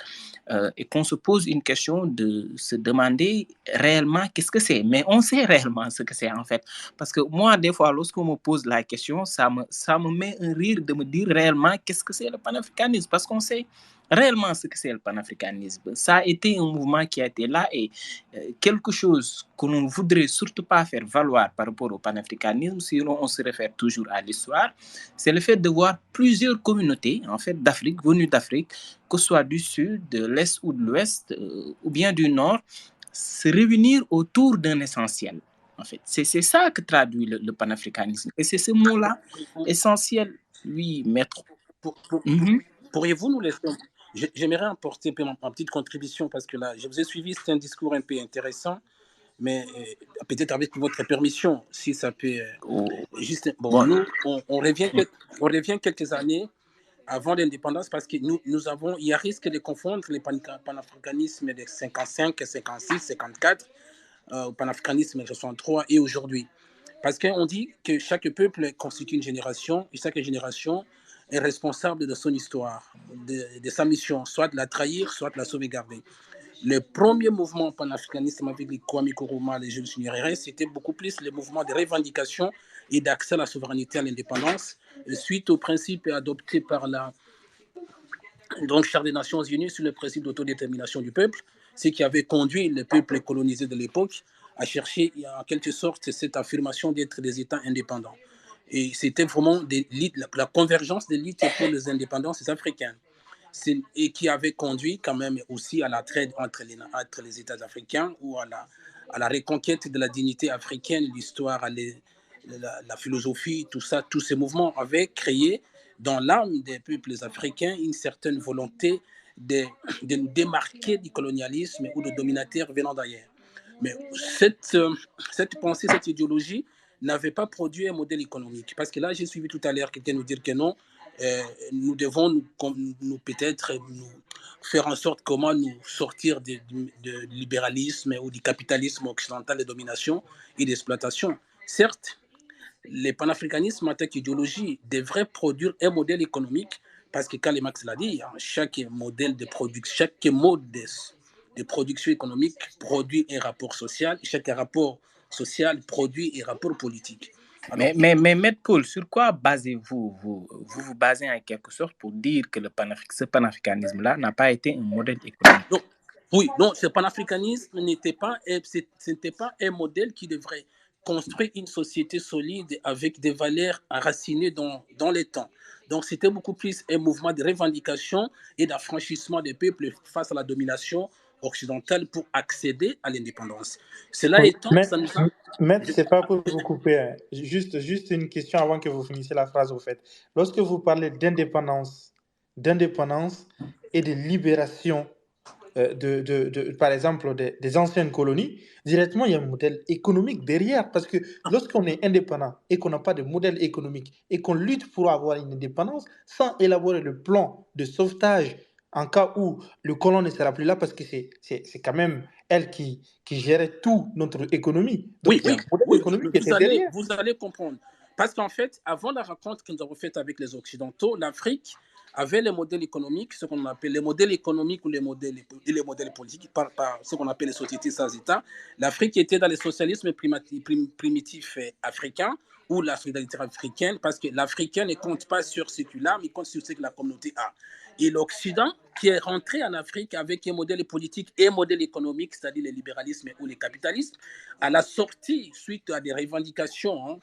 et qu'on se pose une question de se demander réellement qu'est-ce que c'est. Mais on sait réellement ce que c'est en fait. Parce que moi, des fois, lorsqu'on me pose la question, ça me met un rire de me dire réellement qu'est-ce que c'est le panafricanisme. Parce qu'on sait réellement ce que c'est le panafricanisme. Ça a été un mouvement qui a été là et quelque chose que l'on ne voudrait surtout pas faire valoir par rapport au panafricanisme, si on se réfère toujours à l'histoire, c'est le fait de voir plusieurs communautés en fait, d'Afrique, venues d'Afrique, que ce soit du sud, de l'est ou de l'ouest, ou bien du nord, se réunir autour d'un essentiel. En fait, c'est ça que traduit le panafricanisme. Et c'est ce mot-là, essentiel, oui, maître. Pourriez-vous nous laisser... J'aimerais apporter ma petite contribution parce que là, je vous ai suivi, c'est un discours un peu intéressant, mais peut-être avec votre permission, si ça peut... juste, nous, on revient quelques années avant l'indépendance parce que nous avons... Il y a risque de confondre les panafricanismes de 55, 56, 54, au panafricanisme de 63 et aujourd'hui. Parce qu'on dit que chaque peuple constitue une génération et chaque génération est responsable de son histoire, de sa mission, soit de la trahir, soit de la sauvegarder. Le premier mouvement panafricanisme avec les Kwame Nkrumah, les Julius Nyerere, c'était beaucoup plus le mouvement de revendication et d'accès à la souveraineté, à l'indépendance, suite au principe adopté par la Charte des Nations Unies sur le principe d'autodétermination du peuple, ce qui avait conduit les peuples colonisés de l'époque à chercher en quelque sorte cette affirmation d'être des États indépendants. Et c'était vraiment la convergence des luttes pour les indépendances africaines. Et qui avait conduit quand même aussi à la traite entre les États africains ou à la reconquête de la dignité africaine, l'histoire, la philosophie, tout ça, tous ces mouvements avaient créé dans l'âme des peuples africains une certaine volonté de nous démarquer du colonialisme ou de dominateurs venant d'ailleurs. Mais cette pensée, cette idéologie n'avait pas produit un modèle économique. Parce que là, j'ai suivi tout à l'heure quelqu'un nous dire que non, nous devons nous peut-être nous faire en sorte comment nous sortir du libéralisme ou du capitalisme occidental de domination et d'exploitation. Certes, le panafricanisme en tant qu'idéologie devrait produire un modèle économique parce que Karl Marx l'a dit, chaque modèle de production, chaque mode de production économique produit un rapport social, chaque rapport social produit un rapport politique. Alors, mais Maître Paul, sur quoi basez-vous vous basez en quelque sorte pour dire que ce panafricanisme-là n'a pas été un modèle économique? Donc, oui, non, ce panafricanisme n'était pas un modèle qui devrait construire une société solide avec des valeurs enracinées dans le temps. Donc, c'était beaucoup plus un mouvement de revendication et d'affranchissement des peuples face à la domination occidentale pour accéder à l'indépendance. Cela étant, ça nous a... Maître, c'est pas pour vous couper. Hein. Juste une question avant que vous finissiez la phrase, au fait. Lorsque vous parlez d'indépendance et de libération, par exemple, des anciennes colonies, directement, il y a un modèle économique derrière. Parce que lorsqu'on est indépendant et qu'on n'a pas de modèle économique et qu'on lutte pour avoir une indépendance sans élaborer le plan de sauvetage en cas où le colon ne sera plus là, parce que c'est quand même elle qui gérait toute notre économie. Donc, oui, il y a un modèle économique qui était derrière. Vous allez comprendre. Parce qu'en fait, avant la rencontre que nous avons faite avec les Occidentaux, l'Afrique avait les modèles économiques, ce qu'on appelle les modèles économiques ou les modèles politiques, par ce qu'on appelle les sociétés sans État. L'Afrique était dans le socialisme primitif africain ou la solidarité africaine, parce que l'Africain ne compte pas sur ce qu'il a, mais compte sur ce que la communauté a. Et l'Occident, qui est rentré en Afrique avec un modèle politique et un modèle économique, c'est-à-dire le libéralisme ou le capitalisme, à la sortie, suite à des revendications,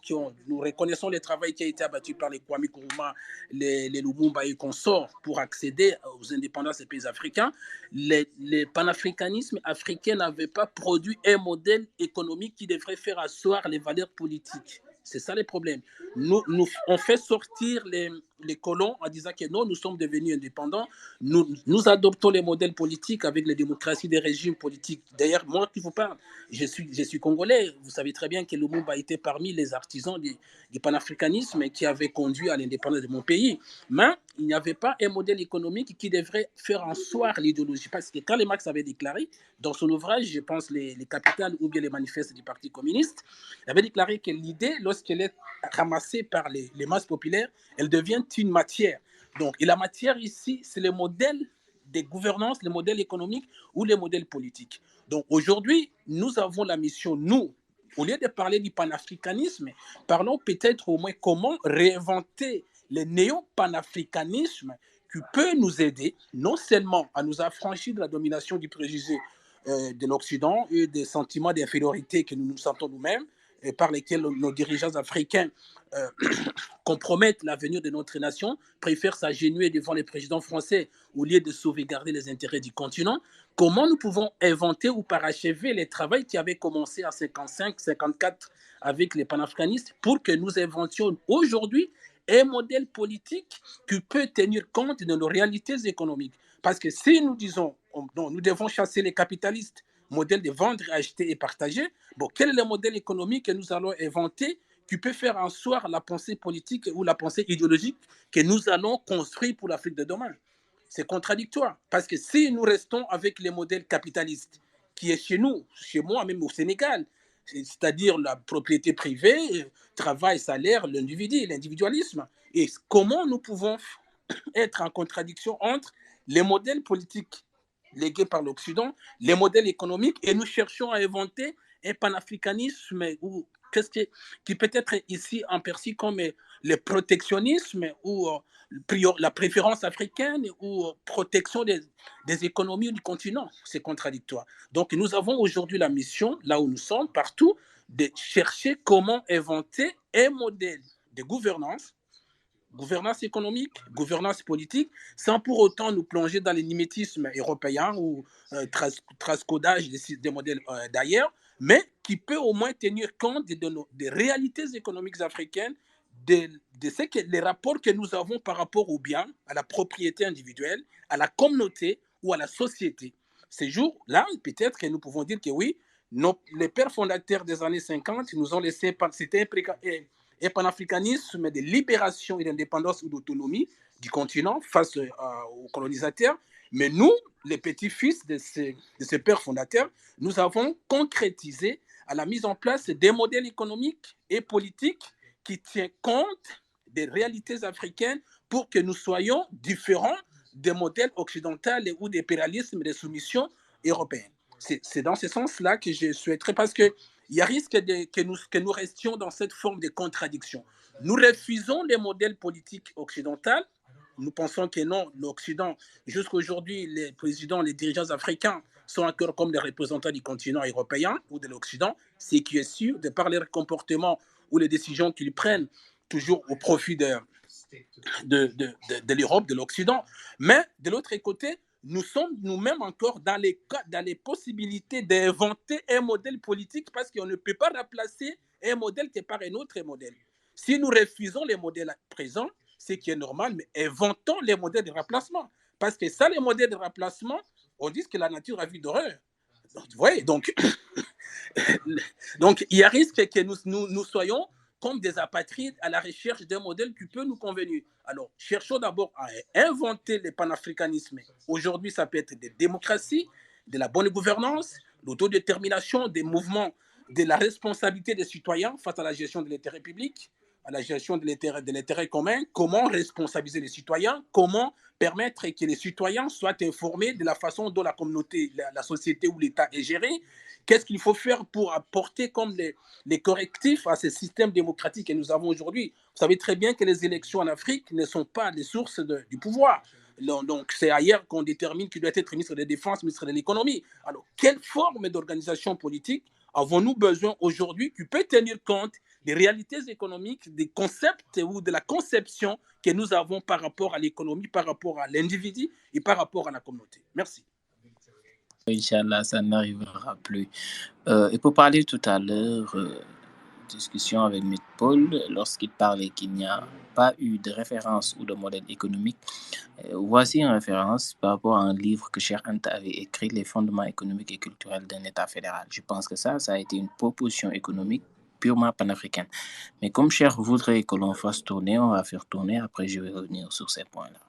nous reconnaissons le travail qui a été abattu par les Kwame Nkrumah, les Lumumba et consorts pour accéder aux indépendances des pays africains, le panafricanisme africain n'avait pas produit un modèle économique qui devrait faire asseoir les valeurs politiques. C'est ça le problème. On fait sortir les colons en disant que non, nous sommes devenus indépendants, nous adoptons les modèles politiques avec les démocraties des régimes politiques. D'ailleurs, moi qui vous parle, je suis congolais. Vous savez très bien que Lumumba était parmi les artisans du panafricanisme qui avait conduit à l'indépendance de mon pays. Mais il n'y avait pas un modèle économique qui devrait faire asseoir l'idéologie. Parce que quand Marx avait déclaré, dans son ouvrage, je pense les Capitales ou bien les manifestes du Parti communiste, il avait déclaré que l'idée, lorsqu'elle est ramassée par les masses populaires, elle devient une matière. Donc, et la matière ici, c'est le modèle des gouvernances, le modèle économique ou le modèle politique. Donc aujourd'hui, nous avons la mission, nous, au lieu de parler du panafricanisme, parlons peut-être au moins comment réinventer le néo-panafricanisme qui peut nous aider non seulement à nous affranchir de la domination du préjugé de l'Occident et des sentiments d'infériorité que nous nous sentons nous-mêmes, et par lesquels nos dirigeants africains compromettent l'avenir de notre nation, préfèrent s'agenouiller devant les présidents français au lieu de sauvegarder les intérêts du continent. Comment nous pouvons inventer ou parachever les travaux qui avaient commencé en 55-54 avec les panafricanistes pour que nous inventions aujourd'hui un modèle politique qui peut tenir compte de nos réalités économiques. Parce que si nous disons non, nous devons chasser les capitalistes, modèle de vendre, acheter et partager, bon, quel est le modèle économique que nous allons inventer qui peut faire asseoir la pensée politique ou la pensée idéologique que nous allons construire pour l'Afrique de demain? C'est contradictoire. Parce que si nous restons avec les modèles capitalistes, qui est chez nous, chez moi, même au Sénégal, c'est-à-dire la propriété privée, travail, salaire, l'individualisme, et comment nous pouvons être en contradiction entre les modèles politiques légués par l'Occident, les modèles économiques, et nous cherchons à inventer un panafricanisme ou qui peut être ici en perçu comme le protectionnisme ou la préférence africaine ou protection des économies du continent. C'est contradictoire. Donc nous avons aujourd'hui la mission, là où nous sommes, partout, de chercher comment inventer un modèle de gouvernance économique, gouvernance politique, sans pour autant nous plonger dans les mimétismes européens ou transcodage des modèles d'ailleurs, mais qui peut au moins tenir compte des réalités économiques africaines, de les rapports que nous avons par rapport au bien, à la propriété individuelle, à la communauté ou à la société. Ces jours-là, peut-être que nous pouvons dire que oui, les pères fondateurs des années 50 nous ont laissé, c'était un panafricanisme de libération et d'indépendance ou d'autonomie du continent face aux colonisateurs. Mais nous, les petits-fils de ces pères fondateurs, nous avons concrétisé à la mise en place des modèles économiques et politiques qui tiennent compte des réalités africaines pour que nous soyons différents des modèles occidentaux ou des impérialismes et des soumissions européennes. C'est dans ce sens-là que je souhaiterais, parce qu'il y a risque que nous restions dans cette forme de contradiction. Nous refusons les modèles politiques occidentaux. Nous pensons que non, l'Occident, jusqu'à aujourd'hui, les présidents, les dirigeants africains sont encore comme les représentants du continent européen ou de l'Occident, ce qui est sûr, de par leur comportement ou les décisions qu'ils prennent, toujours au profit de l'Europe, de l'Occident. Mais de l'autre côté, nous sommes nous-mêmes encore dans les possibilités d'inventer un modèle politique, parce qu'on ne peut pas remplacer un modèle qui est par un autre modèle. Si nous refusons les modèles présents, ce qui est normal, mais inventons les modèles de remplacement. Parce que ça, les modèles de remplacement, on dit que la nature a vu d'horreur. Vous voyez, donc il y a risque que nous soyons comme des apatrides à la recherche d'un modèle qui peut nous convenir. Alors, cherchons d'abord à inventer le panafricanisme. Aujourd'hui, ça peut être des démocraties, de la bonne gouvernance, l'autodétermination, des mouvements, de la responsabilité des citoyens face à la gestion de l'intérêt public, à la gestion de l'intérêt commun, comment responsabiliser les citoyens, comment permettre que les citoyens soient informés de la façon dont la communauté, la société ou l'État est géré, qu'est-ce qu'il faut faire pour apporter comme les correctifs à ce système démocratique que nous avons aujourd'hui. Vous savez très bien que les élections en Afrique ne sont pas les sources du pouvoir. Donc, c'est ailleurs qu'on détermine qui doit être ministre de la Défense, ministre de l'Économie. Alors, quelle forme d'organisation politique avons-nous besoin aujourd'hui qui peut tenir compte des réalités économiques, des concepts ou de la conception que nous avons par rapport à l'économie, par rapport à l'individu et par rapport à la communauté? Merci. Inch'Allah, ça n'arrivera plus. Et pour parler tout à l'heure discussion avec M. Paul lorsqu'il parlait qu'il n'y a pas eu de référence ou de modèle économique. Voici une référence par rapport à un livre que Cheikh Anta avait écrit, Les fondements économiques et culturels d'un État fédéral. Je pense que ça a été une proposition économique purement panafricaine. Mais comme Cheikh voudrait que l'on fasse tourner, on va faire tourner. Après, je vais revenir sur ces points-là.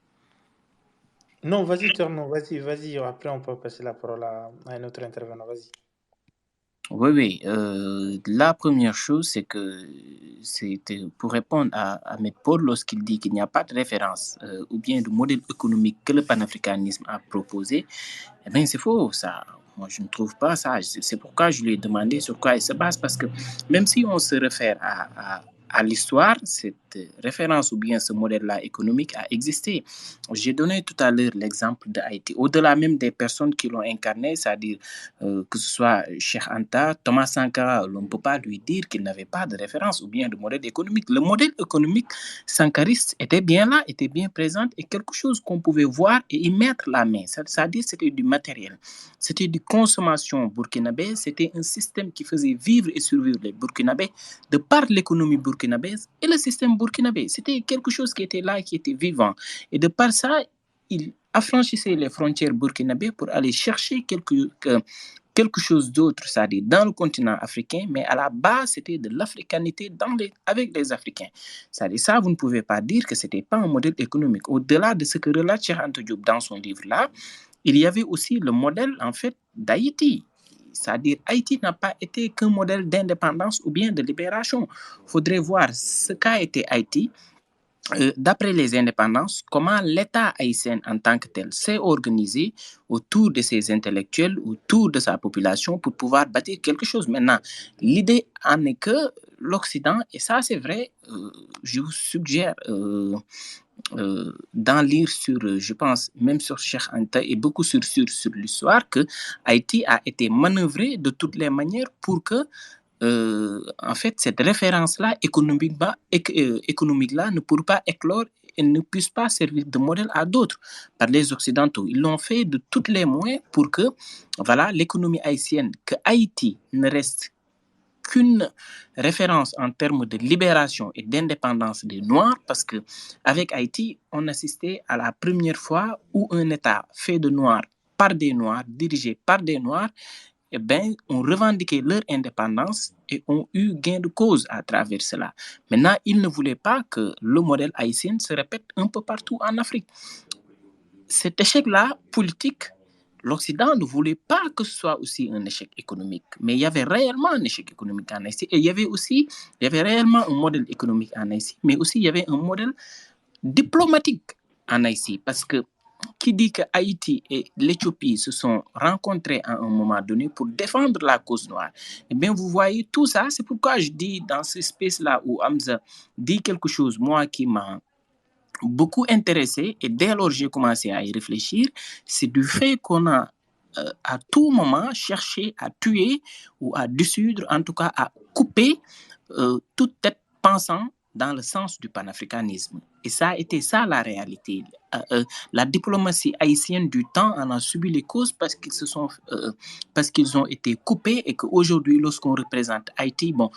Non, vas-y, Thierno, vas-y. Après, on peut passer la parole à un autre intervenant. Vas-y. Oui. La première chose, c'est que c'était pour répondre à M. Paul lorsqu'il dit qu'il n'y a pas de référence ou bien de modèle économique que le panafricanisme a proposé. Eh bien, c'est faux, ça. Moi, je ne trouve pas ça. C'est pourquoi je lui ai demandé sur quoi il se base, parce que même si on se réfère à l'histoire, cette référence ou bien ce modèle-là économique a existé. J'ai donné tout à l'heure l'exemple d'Haïti. Au-delà même des personnes qui l'ont incarné, c'est-à-dire que ce soit Cheikh Anta, Thomas Sankara, on ne peut pas lui dire qu'il n'avait pas de référence ou bien de modèle économique. Le modèle économique sankariste était bien là, était bien présent et quelque chose qu'on pouvait voir et y mettre la main. C'est-à-dire c'était du matériel. C'était de consommation burkinabé, c'était un système qui faisait vivre et survivre les Burkinabés de par l'économie burkinabèse et le système burkinabé. C'était quelque chose qui était là, qui était vivant. Et de par ça, il affranchissait les frontières burkinabées pour aller chercher quelque chose d'autre, c'est-à-dire dans le continent africain, mais à la base, c'était de l'africanité avec les Africains. C'est-à-dire ça, vous ne pouvez pas dire que ce n'était pas un modèle économique. Au-delà de ce que relate Cheikh Anta Diop dans son livre-là, il y avait aussi le modèle, en fait, d'Haïti. C'est-à-dire Haïti n'a pas été qu'un modèle d'indépendance ou bien de libération. Il faudrait voir ce qu'a été Haïti d'après les indépendances, comment l'État haïtien en tant que tel s'est organisé autour de ses intellectuels, autour de sa population pour pouvoir bâtir quelque chose. Maintenant, l'idée en est que l'Occident, et ça c'est vrai, je vous suggère d'en lire sur, je pense, même sur Cheikh Anta et beaucoup sur l'histoire, que Haïti a été manœuvré de toutes les manières pour que en fait, cette référence-là, économique-là, ne pourrait pas éclore et ne puisse pas servir de modèle à d'autres par les Occidentaux. Ils l'ont fait de tous les moyens pour que, voilà, l'économie haïtienne, que Haïti ne reste qu'une référence en termes de libération et d'indépendance des Noirs, parce que avec Haïti, on assistait à la première fois où un État fait de Noirs par des Noirs, dirigé par des Noirs, eh bien, ont revendiqué leur indépendance et ont eu gain de cause à travers cela. Maintenant, ils ne voulaient pas que le modèle haïtien se répète un peu partout en Afrique. Cet échec-là, politique, l'Occident ne voulait pas que ce soit aussi un échec économique. Mais il y avait réellement un échec économique en Haïti. Et il y avait réellement un modèle économique en Haïti, mais aussi il y avait un modèle diplomatique en Haïti. Parce que qui dit que Haïti et l'Éthiopie se sont rencontrés à un moment donné pour défendre la cause noire. Eh bien, vous voyez tout ça, c'est pourquoi je dis dans ce space-là où Hamza dit quelque chose, moi qui m'a beaucoup intéressé, et dès lors j'ai commencé à y réfléchir, c'est du fait qu'on a à tout moment cherché à tuer ou à dissoudre, en tout cas à couper toute tête pensant dans le sens du panafricanisme. Et ça a été ça la réalité. La diplomatie haïtienne du temps en a subi les causes parce qu'ils ont été coupés et qu'aujourd'hui, lorsqu'on représente Haïti, bon,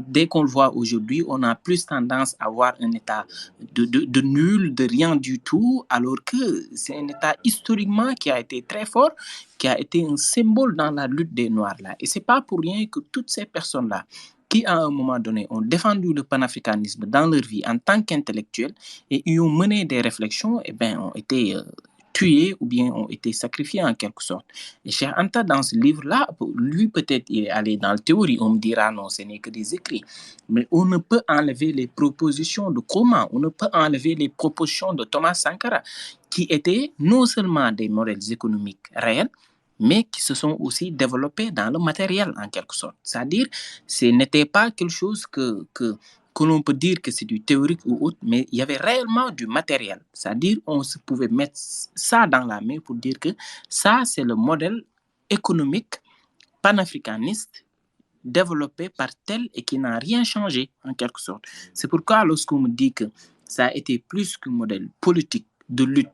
dès qu'on le voit aujourd'hui, on a plus tendance à voir un État de nul, de rien du tout, alors que c'est un État historiquement qui a été très fort, qui a été un symbole dans la lutte des Noirs là. Et c'est pas pour rien que toutes ces personnes-là qui, à un moment donné, ont défendu le panafricanisme dans leur vie en tant qu'intellectuels et y ont mené des réflexions, eh bien, ont été tués ou bien ont été sacrifiés en quelque sorte. Et Cheikh Anta, dans ce livre-là, lui, peut-être, il est allé dans la théorie. On me dira non, ce n'est que des écrits. Mais on ne peut enlever les propositions de Koma, on ne peut enlever les propositions de Thomas Sankara, qui étaient non seulement des modèles économiques réels, mais qui se sont aussi développés dans le matériel en quelque sorte. C'est-à-dire, ce n'était pas quelque chose que l'on peut dire que c'est du théorique ou autre, mais il y avait réellement du matériel. C'est-à-dire, on se pouvait mettre ça dans la main pour dire que ça, c'est le modèle économique panafricaniste développé par tel et qui n'a rien changé en quelque sorte. C'est pourquoi lorsqu'on me dit que ça a été plus qu'un modèle politique de lutte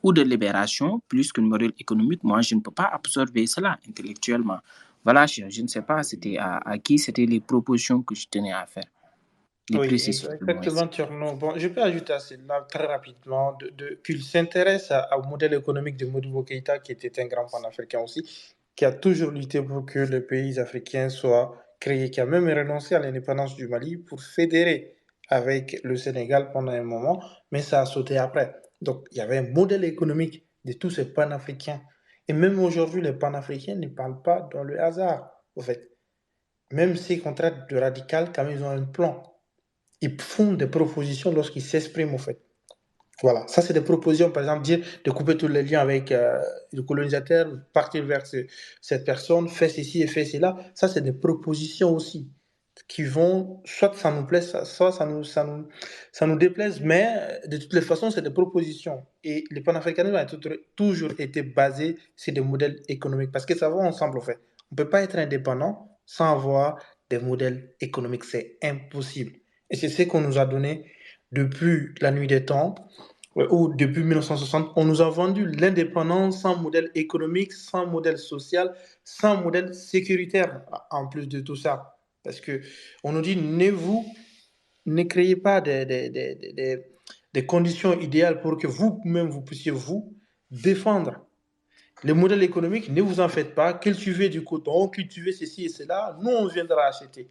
ou de libération, plus qu'un modèle économique, moi je ne peux pas absorber cela intellectuellement. Voilà, je ne sais pas, c'était à qui c'était les propositions que je tenais à faire. Les Oui, précisions. exactement, Tierno. Bon, je peux ajouter à cela très rapidement qu'il s'intéresse au modèle économique de Modibo Keïta, qui était un grand panafricain aussi, qui a toujours lutté pour que les pays africains soient créés, qui a même renoncé à l'indépendance du Mali pour fédérer avec le Sénégal pendant un moment, mais ça a sauté après. Donc, il y avait un modèle économique de tous ces panafricains. Et même aujourd'hui, les panafricains ne parlent pas dans le hasard, au fait. Même s'ils contraintent de radical, quand même, ils ont un plan. Ils font des propositions lorsqu'ils s'expriment, en fait. Voilà, ça c'est des propositions, par exemple, dire de couper tous les liens avec le colonisateur, partir vers cette personne, faire ceci et faire cela. Ça c'est des propositions aussi qui vont, soit ça nous plaise, soit ça nous déplaise, mais de toutes les façons, c'est des propositions. Et le panafricanisme a toujours été basé sur des modèles économiques, parce que ça va ensemble, en fait. On ne peut pas être indépendant sans avoir des modèles économiques, c'est impossible. Et c'est ce qu'on nous a donné depuis la nuit des temps, ou depuis 1960, on nous a vendu l'indépendance sans modèle économique, sans modèle social, sans modèle sécuritaire, en plus de tout ça. Parce que on nous dit, ne créez pas des conditions idéales pour que vous-même, vous puissiez vous défendre. Le modèle économique, ne vous en faites pas, cultivez du coton, cultivez ceci et cela, nous, on viendra acheter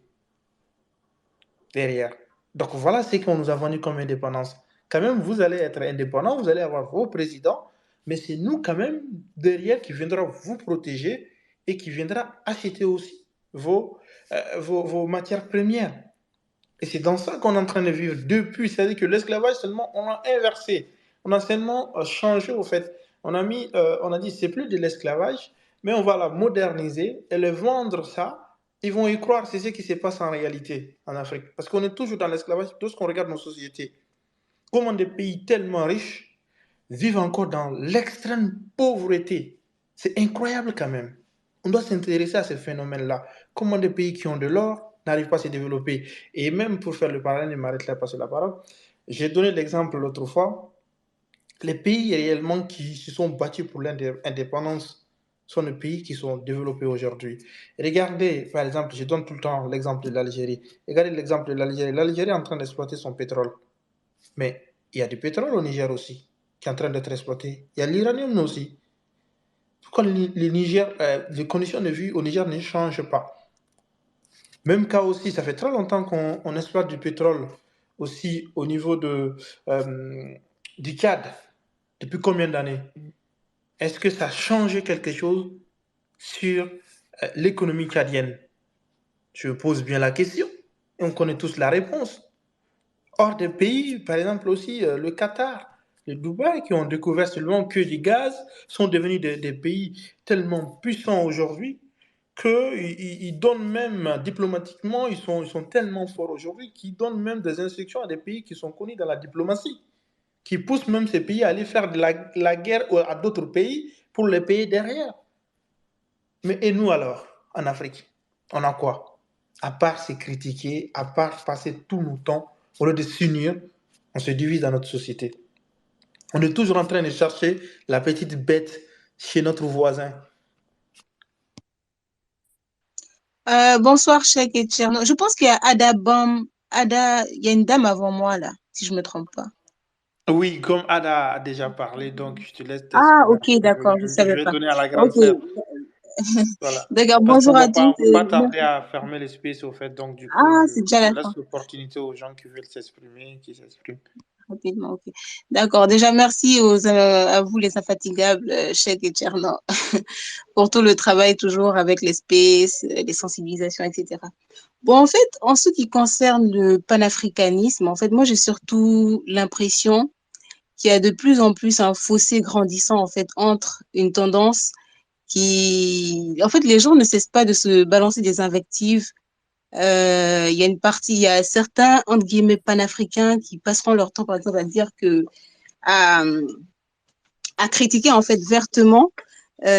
derrière. Donc voilà ce qu'on nous a vendu comme indépendance. Quand même, vous allez être indépendant, vous allez avoir vos présidents, mais c'est nous quand même derrière qui viendra vous protéger et qui viendra acheter aussi vos matières premières. Et c'est dans ça qu'on est en train de vivre depuis. C'est-à-dire que l'esclavage, seulement, on a inversé. On a seulement changé, au fait. On a dit, c'est plus de l'esclavage, mais on va la moderniser et le vendre ça. Ils vont y croire, c'est ce qui se passe en réalité en Afrique. Parce qu'on est toujours dans l'esclavage lorsqu'on regarde nos sociétés. Comment des pays tellement riches vivent encore dans l'extrême pauvreté. C'est incroyable quand même. On doit s'intéresser à ces phénomènes-là. Comment des pays qui ont de l'or n'arrivent pas à se développer. Et même pour faire le parallèle, je m'arrête là, passer la parole. J'ai donné l'exemple l'autre fois. Les pays réellement qui se sont battus pour l'indépendance sont les pays qui sont développés aujourd'hui. Regardez, par exemple, je donne tout le temps l'exemple de l'Algérie. Regardez l'exemple de l'Algérie. L'Algérie est en train d'exploiter son pétrole. Mais il y a du pétrole au Niger aussi, qui est en train d'être exploité. Il y a l'uranium aussi. Pourquoi les conditions de vie au Niger ne changent pas? Même cas aussi, ça fait très longtemps qu'on exploite du pétrole aussi au niveau du Tchad. Depuis combien d'années? Est-ce que ça a changé quelque chose sur l'économie tchadienne? Je pose bien la question et on connaît tous la réponse. Hors des pays, par exemple aussi le Qatar, le Dubaï, qui ont découvert seulement que du gaz, sont devenus des pays tellement puissants aujourd'hui qu'ils donnent même diplomatiquement, ils sont tellement forts aujourd'hui qu'ils donnent même des instructions à des pays qui sont connus dans la diplomatie, qui poussent même ces pays à aller faire de la guerre à d'autres pays pour les payer derrière. Mais et nous alors, en Afrique, on a quoi? À part se critiquer, à part passer tout le temps, au lieu de s'unir, on se divise dans notre société. On est toujours en train de chercher la petite bête chez notre voisin. Bonsoir, Cheikh et Tcherno. Je pense qu'il y a il y a une dame avant moi là, si je me trompe pas. Oui, comme Ada a déjà parlé, donc je te laisse Ah, t'exprimer. ok, d'accord, je Je savais vais pas. donner à la grande Ok, sœur. Voilà. d'accord, Parce qu'on bonjour à tous. on va pas tarder à fermer l'espace au fait, donc du coup, Ah, c'est déjà je la laisse fin. l'opportunité aux gens qui veulent s'exprimer, qui s'expriment. Rapidement, ok. D'accord, déjà merci à vous les infatigables, Cheikh et Tcherno, pour tout le travail toujours avec les spaces, les sensibilisations, etc. Bon, en fait, en ce qui concerne le panafricanisme, en fait, moi j'ai surtout l'impression qu'il y a de plus en plus un fossé grandissant en fait entre une tendance en fait, les gens ne cessent pas de se balancer des invectives. Il y a il y a certains entre guillemets panafricains qui passeront leur temps, par exemple, à dire à, à critiquer en fait vertement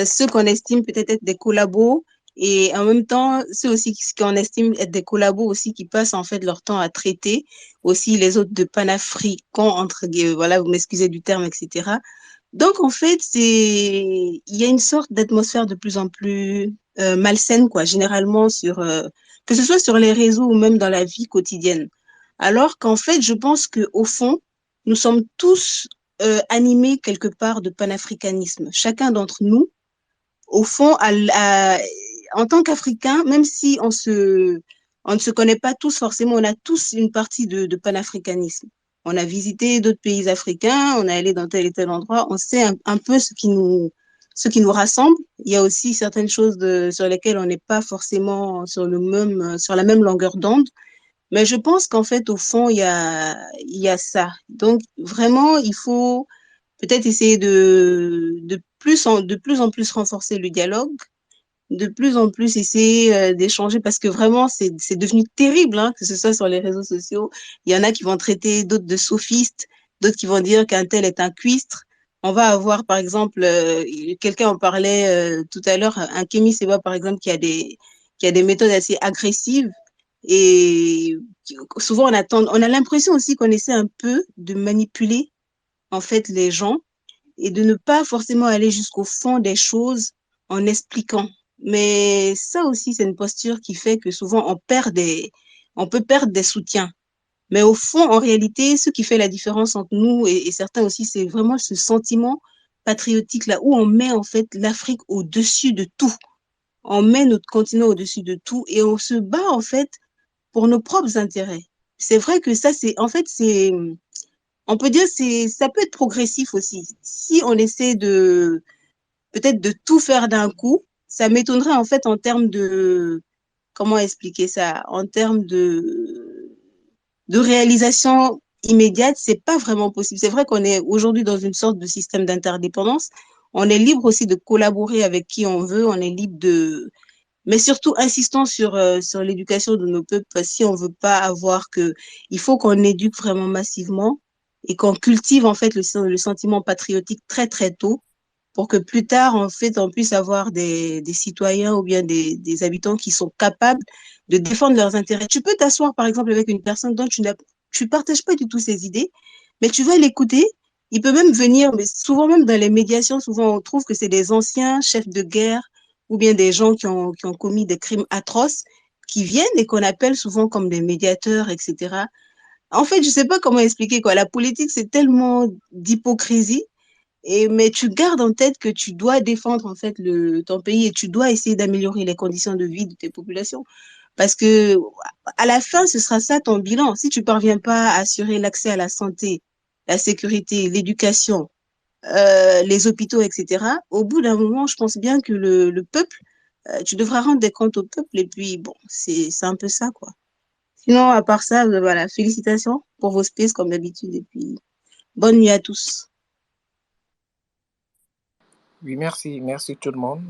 ceux qu'on estime peut-être être des collabos et en même temps ceux aussi qu'on estime être des collabos aussi qui passent en fait leur temps à traiter aussi les autres de panafricains entre guillemets, voilà, vous m'excusez du terme, etc. Donc en fait il y a une sorte d'atmosphère de plus en plus malsaines, quoi, généralement que ce soit sur les réseaux ou même dans la vie quotidienne. Alors qu'en fait, je pense que au fond, nous sommes tous animés quelque part de panafricanisme. Chacun d'entre nous, au fond, en tant qu'Africains, même si on ne se connaît pas tous forcément, on a tous une partie de panafricanisme. On a visité d'autres pays africains, on est allé dans tel et tel endroit, on sait un peu ce qui nous rassemble. Il y a aussi certaines choses sur lesquelles on n'est pas forcément sur la même longueur d'onde. Mais je pense qu'en fait, au fond, il y a ça. Donc, vraiment, il faut peut-être essayer de plus en plus renforcer le dialogue, de plus en plus essayer d'échanger parce que vraiment, c'est devenu terrible, hein, que ce soit sur les réseaux sociaux. Il y en a qui vont traiter d'autres de sophistes, d'autres qui vont dire qu'un tel est un cuistre. On va avoir, par exemple, quelqu'un en parlait tout à l'heure, un Kémy Seba, par exemple, qui a des méthodes assez agressives. Et souvent, on a l'impression aussi qu'on essaie un peu de manipuler, en fait, les gens et de ne pas forcément aller jusqu'au fond des choses en expliquant. Mais ça aussi, c'est une posture qui fait que souvent on peut perdre des soutiens. Mais au fond, en réalité, ce qui fait la différence entre nous et certains aussi, c'est vraiment ce sentiment patriotique là où on met en fait l'Afrique au-dessus de tout. On met notre continent au-dessus de tout et on se bat en fait pour nos propres intérêts. C'est vrai que ça, en fait, on peut dire, ça peut être progressif aussi. Si on essaie peut-être de tout faire d'un coup, ça m'étonnerait en fait en termes comment expliquer ça, en termes de réalisation immédiate, c'est pas vraiment possible. C'est vrai qu'on est aujourd'hui dans une sorte de système d'interdépendance. On est libre aussi de collaborer avec qui on veut, on est libre mais surtout insistons sur l'éducation de nos peuples si on veut pas il faut qu'on éduque vraiment massivement et qu'on cultive en fait le sentiment patriotique très très tôt pour que plus tard en fait on puisse avoir des citoyens ou bien des habitants qui sont capables de défendre leurs intérêts. Tu peux t'asseoir par exemple avec une personne dont tu partages pas du tout ses idées, mais tu vas l'écouter. Il peut même venir, mais souvent même dans les médiations, souvent on trouve que c'est des anciens chefs de guerre ou bien des gens qui ont commis des crimes atroces qui viennent et qu'on appelle souvent comme des médiateurs, etc. En fait, je sais pas comment expliquer quoi. La politique, c'est tellement d'hypocrisie. Mais tu gardes en tête que tu dois défendre en fait ton pays et tu dois essayer d'améliorer les conditions de vie de tes populations. Parce que à la fin, ce sera ça ton bilan. Si tu parviens pas à assurer l'accès à la santé, la sécurité, l'éducation, les hôpitaux, etc., au bout d'un moment, je pense bien que le peuple, tu devras rendre des comptes au peuple et puis bon, c'est un peu ça, quoi. Sinon, à part ça, voilà, félicitations pour vos spaces comme d'habitude et puis bonne nuit à tous. Oui, merci, merci tout le monde.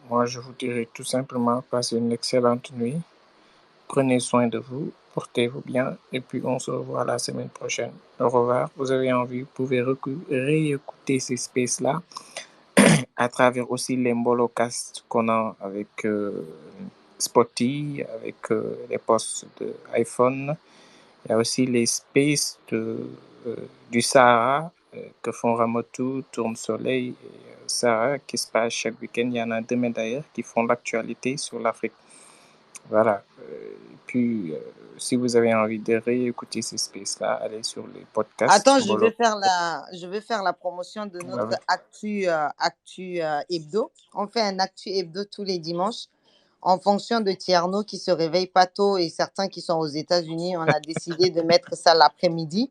Moi, je vous dirais tout simplement, passez une excellente nuit. Prenez soin de vous, portez-vous bien, et puis on se revoit la semaine prochaine. Au revoir. Vous avez envie, vous pouvez réécouter ces spaces-là à travers aussi les Mbolocasts qu'on a avec Spotty, avec les posts de iPhone. Il y a aussi les spaces du Sahara que font Ramotou, Tourne Soleil et Sarah qui se passent chaque week-end. Il y en a demain d'ailleurs qui font l'actualité sur l'Afrique. Voilà. Puis, si vous avez envie de réécouter ces spaces-là, allez sur les podcasts. Attends, je vais faire la promotion de notre actu hebdo. On fait un actu hebdo tous les dimanches. En fonction de Tierno qui se réveille pas tôt et certains qui sont aux États-Unis, on a décidé de mettre ça l'après-midi.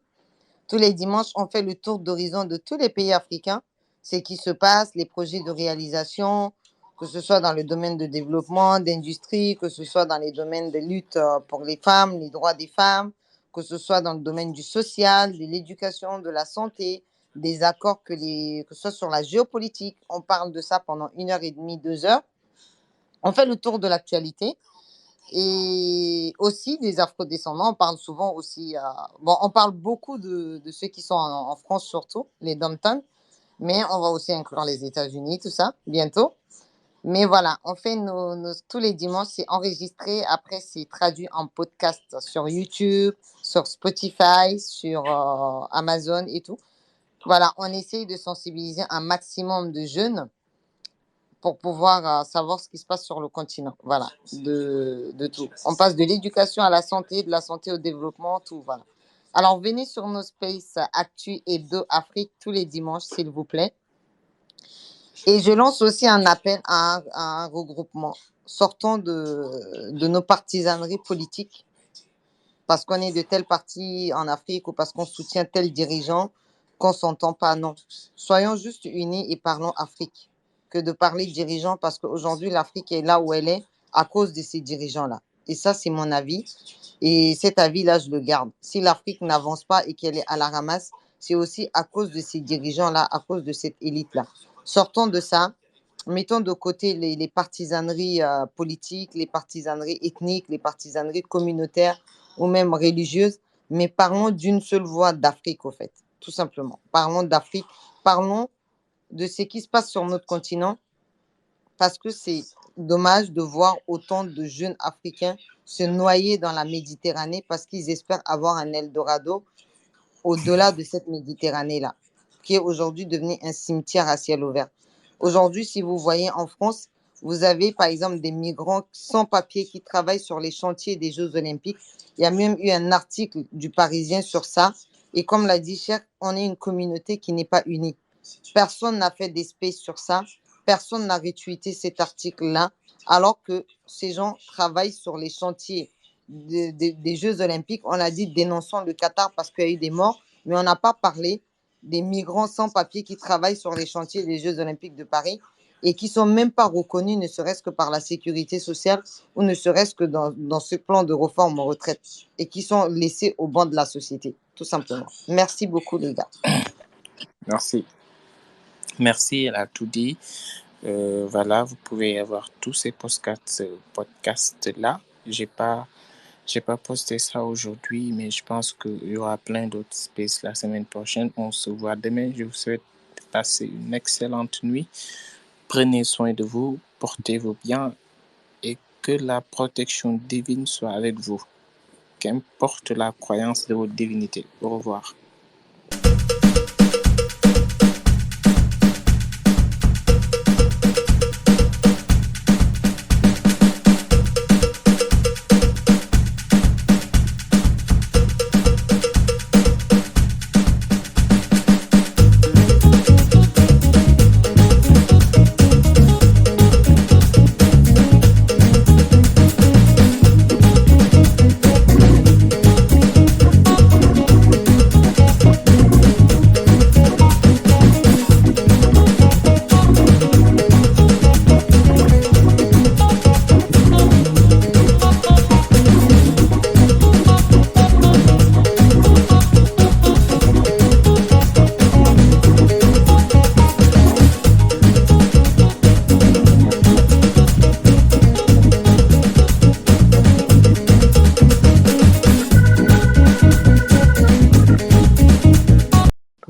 Tous les dimanches, on fait le tour d'horizon de tous les pays africains, ce qui se passe, les projets de réalisation, que ce soit dans le domaine de développement, d'industrie, que ce soit dans les domaines de lutte pour les femmes, les droits des femmes, que ce soit dans le domaine du social, de l'éducation, de la santé, des accords que ce soit sur la géopolitique. On parle de ça pendant 1h30, 2 heures. On fait le tour de l'actualité. Et aussi des afrodescendants, on parle souvent aussi, on parle beaucoup de ceux qui sont en France surtout, les dom-tom, mais on va aussi inclure les États-Unis, tout ça, bientôt. Mais voilà, on fait tous les dimanches, c'est enregistré, après c'est traduit en podcast sur YouTube, sur Spotify, sur Amazon et tout. Voilà, on essaye de sensibiliser un maximum de jeunes pour pouvoir savoir ce qui se passe sur le continent. Voilà, de tout. On passe de l'éducation à la santé, de la santé au développement, tout, voilà. Alors, venez sur nos spaces Actu Hebdo Afrique tous les dimanches, s'il vous plaît. Et je lance aussi un appel à un regroupement. Sortons de nos partisaneries politiques parce qu'on est de tel parti en Afrique ou parce qu'on soutient tel dirigeant qu'on ne s'entend pas. Non. Soyons juste unis et parlons Afrique que de parler dirigeants parce qu'aujourd'hui, l'Afrique est là où elle est à cause de ces dirigeants-là. Et ça, c'est mon avis. Et cet avis-là, je le garde. Si l'Afrique n'avance pas et qu'elle est à la ramasse, c'est aussi à cause de ces dirigeants-là, à cause de cette élite-là. Sortons de ça. Mettons de côté les partisaneries politiques, les partisaneries ethniques, les partisaneries communautaires ou même religieuses, mais parlons d'une seule voix d'Afrique, au fait, tout simplement. Parlons d'Afrique, parlons de ce qui se passe sur notre continent, parce que c'est dommage de voir autant de jeunes Africains se noyer dans la Méditerranée parce qu'ils espèrent avoir un Eldorado au-delà de cette Méditerranée-là, qui est aujourd'hui devenue un cimetière à ciel ouvert. Aujourd'hui, si vous voyez en France, vous avez par exemple des migrants sans papier qui travaillent sur les chantiers des Jeux Olympiques. Il y a même eu un article du Parisien sur ça. Et comme l'a dit Cher, on est une communauté qui n'est pas unie. Personne n'a fait d'espèce sur ça. Personne n'a retweeté cet article-là, alors que ces gens travaillent sur les chantiers des Jeux Olympiques. On a dit dénonçons le Qatar parce qu'il y a eu des morts, mais on n'a pas parlé des migrants sans papier qui travaillent sur les chantiers des Jeux Olympiques de Paris et qui ne sont même pas reconnus, ne serait-ce que par la sécurité sociale ou ne serait-ce que dans ce plan de réforme en retraite et qui sont laissés au banc de la société, tout simplement. Merci beaucoup, les gars. Merci. Merci, elle a tout dit. Voilà, vous pouvez avoir tous ces podcasts-là. J'ai pas posté ça aujourd'hui, mais je pense qu'il y aura plein d'autres spaces la semaine prochaine. On se voit demain. Je vous souhaite de passer une excellente nuit. Prenez soin de vous, portez-vous bien et que la protection divine soit avec vous. Qu'importe la croyance de votre divinité. Au revoir.